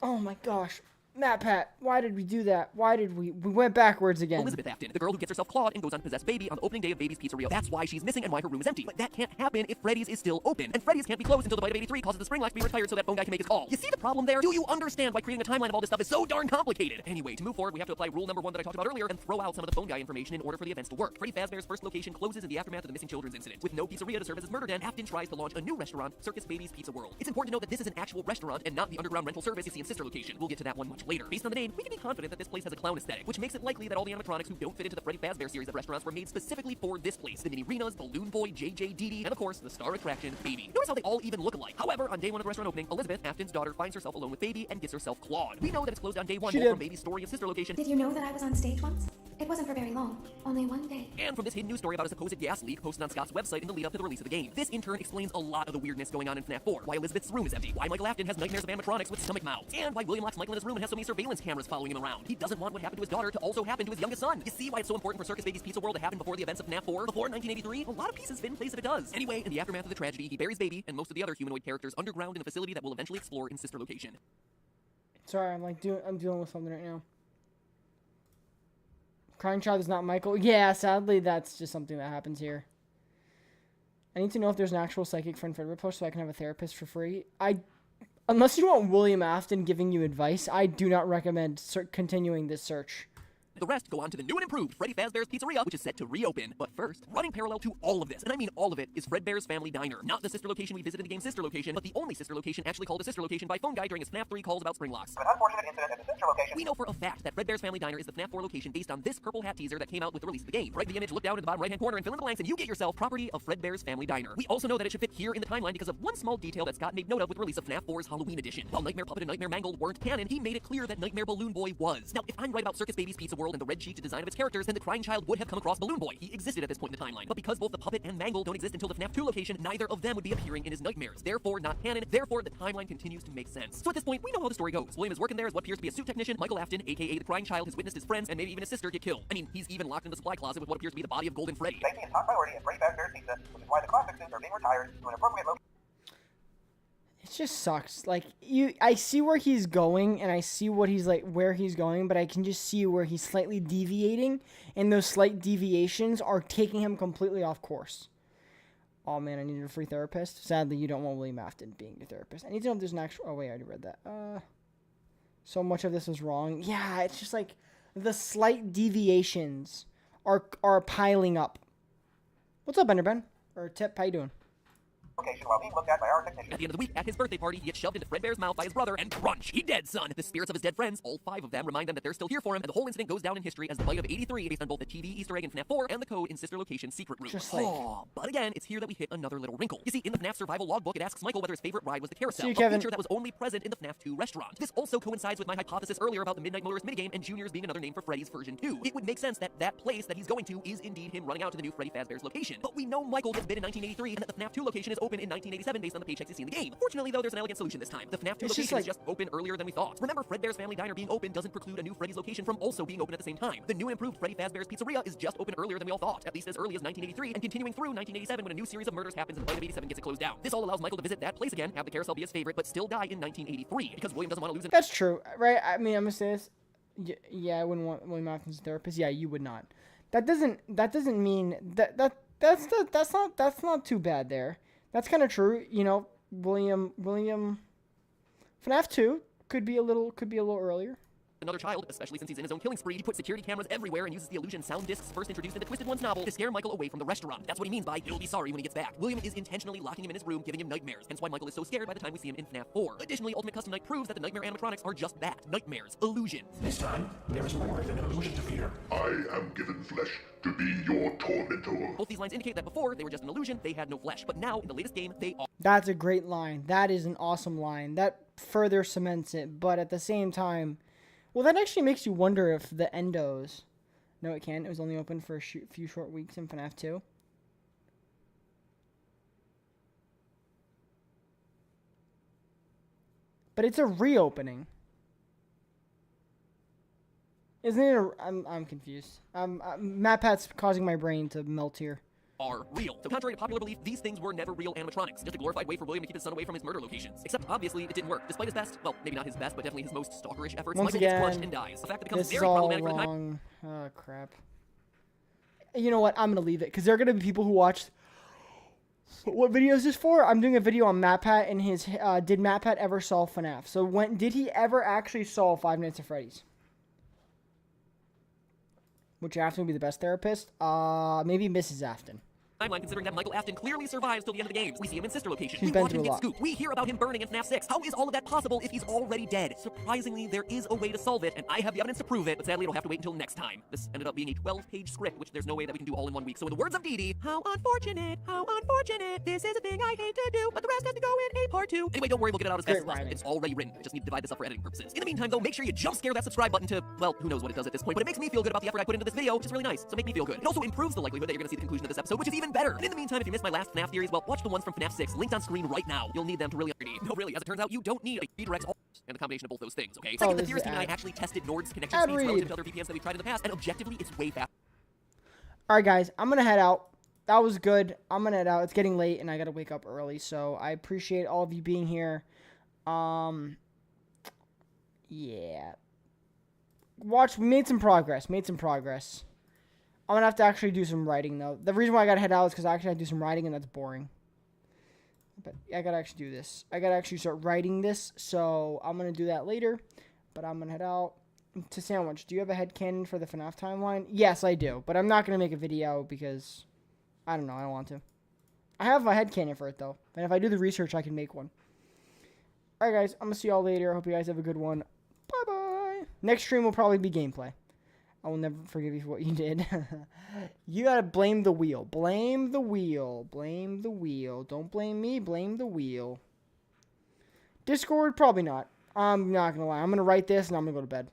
Oh my gosh. Pat, why did we do that? Why did we went backwards again? Elizabeth Afton, the girl who gets herself clawed and goes on to possess Baby on the opening day of Baby's Pizzeria. That's why she's missing and why her room is empty. But that can't happen if Freddy's is still open. And Freddy's can't be closed until the bite of 83 causes the spring lock to be retired so that Phone Guy can make his call. You see the problem there? Do you understand why creating a timeline of all this stuff is so darn complicated? Anyway, to move forward, we have to apply rule number 1 that I talked about earlier and throw out some of the Phone Guy information in order for the events to work. Freddy Fazbear's first location closes in the aftermath of the missing children's incident. With no pizzeria to serve as his murder den, Afton tries to launch a new restaurant, Circus Baby's Pizza World. It's important to note that this is an actual restaurant and not the underground rental service you see in Sister Location. We'll get to that one much later. Based on the name, we can be confident that this place has a clown aesthetic, which makes it likely that all the animatronics who don't fit into the Freddy Fazbear series of restaurants were made specifically for this place. The Mini Renas, Balloon Boy, JJ, Dee, and of course, the star attraction, Baby. Notice how they all even look alike. However, on day 1 of the restaurant opening, Elizabeth, Afton's daughter, finds herself alone with Baby and gets herself clawed. We know that it's closed on day 1 from Baby's story of Sister Location. Did you know that I was on stage once? It wasn't for very long. Only one day. And from this hidden news story about a supposed gas leak posted on Scott's website in the lead up to the release of the game. This in turn explains a lot of the weirdness going on in FNAF 4. Why Elizabeth's room is empty. Why Michael Afton has nightmares of animatronics with stomach mouths. And why William locks Michael in his room and has so many surveillance cameras following him around. He doesn't want what happened to his daughter to also happen to his youngest son. You see why it's so important for Circus Baby's Pizza World to happen before the events of FNAF 4? Before 1983? A lot of pieces fit in place if it does. Anyway, in the aftermath of the tragedy, he buries Baby and most of the other humanoid characters underground in a facility that we'll eventually explore in sister location. Sorry, I'm dealing with something right now. Crying child is not Michael. Yeah, sadly, that's just something that happens here. I need to know if there's an actual psychic friend for Rippush so I can have a therapist for free. Unless you want William Afton giving you advice, I do not recommend continuing this search. The rest go on to the new and improved Freddy Fazbear's Pizzeria, which is set to reopen. But first, running parallel to all of this, and I mean all of it, is Fredbear's Family Diner. Not the sister location we visited in the game's sister location, but the only sister location actually called a sister location by phone guy during his FNAF 3 calls about spring locks. An unfortunate incident at the sister location. We know for a fact that Fredbear's Family Diner is the FNAF 4 location based on this purple hat teaser that came out with the release of the game. Write the image, look down in the bottom right-hand corner, and fill in the blanks, and you get yourself property of Fredbear's Family Diner. We also know that it should fit here in the timeline because of one small detail that Scott made note of with the release of FNAF 4's Halloween edition. While Nightmare Puppet and Nightmare Mangle weren't canon, he made it clear that Nightmare Balloon Boy was. Now, if I'm right about Circus Baby's Pizza World and the red cheeked design of its characters, then the crying child would have come across Balloon Boy. He existed at this point in the timeline. But because both the puppet and Mangle don't exist until the FNAF 2 location, neither of them would be appearing in his nightmares. Therefore, not canon. Therefore, the timeline continues to make sense. So at this point, we know how the story goes. William is working there as what appears to be a suit technician. Michael Afton, aka the crying child, has witnessed his friends and maybe even his sister get killed. I mean, he's even locked in the supply closet with what appears to be the body of Golden Freddy. Safety is top priority at Freddy Fazbear's Pizza, which is why the classic suits are being retired to an appropriate location. It just sucks. Like, I see where he's going, and I see what he's like, where he's going, but I can just see where he's slightly deviating, and those slight deviations are taking him completely off course. Oh man, I needed a free therapist. Sadly, you don't want William Afton being your therapist. I need to know if there's an actual. Oh wait, I already read that. So much of this was wrong. Yeah, it's just like the slight deviations are piling up. What's up, Enderben? Or Tip? How you doing? Location while being looked at by our technician. At the end of the week, at his birthday party, he gets shoved into Fredbear's mouth by his brother, and crunch! He dead, son! The spirits of his dead friends, all 5 of them, remind them that they're still here for him, and the whole incident goes down in history as the bite of 83, based on both the TV Easter egg in FNAF 4 and the code in Sister Location's secret room. Just like... But again, it's here that we hit another little wrinkle. You see, in the FNAF survival logbook, it asks Michael whether his favorite ride was the carousel, a feature that was only present in the FNAF 2 restaurant. This also coincides with my hypothesis earlier about the Midnight Motorist minigame and Junior's being another name for Freddy's version 2. It would make sense that that place that he's going to is indeed him running out to the new Freddy Fazbear's location. But we know Michael gets bit in 1983 and that the FNAF 2 location is open in 1987 based on the paychecks you see in the game. Fortunately, though, there's an elegant solution this time. The FNAF 2 location is just open earlier than we thought. Remember, Fredbear's Family Diner being open doesn't preclude a new Freddy's location from also being open at the same time. The new and improved Freddy Fazbear's Pizzeria is just open earlier than we all thought, at least as early as 1983, and continuing through 1987 when a new series of murders happens and the bite of 87 gets it closed down. This all allows Michael to visit that place again, have the carousel be his favorite, but still die in 1983, because William doesn't want to lose it. That's true, right? I mean, I'm gonna say this. Yeah, I wouldn't want William Afton as a therapist. Yeah, you would not. That doesn't mean that's not too bad there. That's kind of true, you know. William FNAF 2 could be a little earlier. Another child, especially since he's in his own killing spree, he puts security cameras everywhere and uses the illusion sound discs first introduced in the Twisted Ones novel to scare Michael away from the restaurant. That's what he means by he'll be sorry when he gets back. William is intentionally locking him in his room, giving him nightmares, hence why Michael is so scared by the time we see him in FNAF 4. Additionally, Ultimate Custom Night proves that the nightmare animatronics are just that, nightmares, illusions. This time, there is more than an illusion to fear. I am given flesh to be your tormentor. Both these lines indicate that before they were just an illusion, they had no flesh, but now in the latest game, they are. That's a great line. That is an awesome line. That further cements it, but at the same time, well, that actually makes you wonder if the endos... No, it can't. It was only open for a few short weeks in FNAF 2. But it's a reopening. Isn't it I'm confused. MatPat's causing my brain to melt here. Are real. So contrary to popular belief, these things were never real animatronics, just a glorified way for William to keep his son away from his murder locations. Except, obviously, it didn't work. Despite his best, well, maybe not his best, but definitely his most stalkerish efforts, Once Michael again, gets crushed and dies. A fact that becomes this very is all problematic for the time. Oh, crap. You know what? I'm going to leave it, because there are going to be people who watch... What video is this for? I'm doing a video on MatPat and his... did MatPat ever solve FNAF? So did he ever actually solve Five Nights at Freddy's? Which Afton would be the best therapist? Maybe Mrs. Afton. timeline, considering that Michael Afton clearly survives till the end of the games. We see him in Sister Location. He's We been watch him through a get lot. scooped. We hear about him burning in FNAF 6. How is all of that possible if he's already dead? Surprisingly, there is a way to solve it, and I have the evidence to prove it, but sadly it'll have to wait until next time. This ended up being a 12-page script, which there's no way that we can do all in 1 week. So in the words of Dee Dee, how unfortunate, this is a thing I hate to do, but the rest has to go in a part 2. Anyway, don't worry, we'll get it out as fast as possible. It's already written. I just need to divide this up for editing purposes. In the meantime, though, make sure you jump scare that subscribe button to, well, who knows what it does at this point, but it makes me feel good about the effort I put into this video, which is really nice, so make me feel good. It also improves the likelihood that you're gonna see the conclusion of this episode, which is even better. And in the meantime, if you missed my last FNAF theories, well, watch the ones from FNAF 6, linked on screen right now. You'll need them to really No, really, as it turns out, you don't need a redirects and the combination of both those things, okay? Second, the theorist team and I actually tested Nord's connection speeds relative to other VPNs that we've tried in the past, and objectively, it's way faster. Alright, guys, I'm gonna head out. That was good. I'm gonna head out. It's getting late, and I gotta wake up early, so I appreciate all of you being here. Yeah. We made some progress. I'm gonna have to actually do some writing, though. The reason why I gotta head out is because I actually have to do some writing, and that's boring. But I gotta actually do this. I gotta actually start writing this, so I'm gonna do that later. But I'm gonna head out. To Sandwich, do you have a headcanon for the FNAF timeline? Yes, I do. But I'm not gonna make a video because, I don't know, I don't want to. I have a headcanon for it, though. And if I do the research, I can make one. Alright, guys, I'm gonna see y'all later. I hope you guys have a good one. Bye-bye. Next stream will probably be gameplay. I will never forgive you for what you did. You gotta blame the wheel. Blame the wheel. Blame the wheel. Don't blame me. Blame the wheel. Discord? Probably not. I'm not gonna lie. I'm gonna write this and I'm gonna go to bed.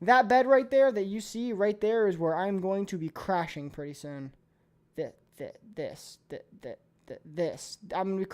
That bed right there that you see right there is where I'm going to be crashing pretty soon. This. I'm gonna be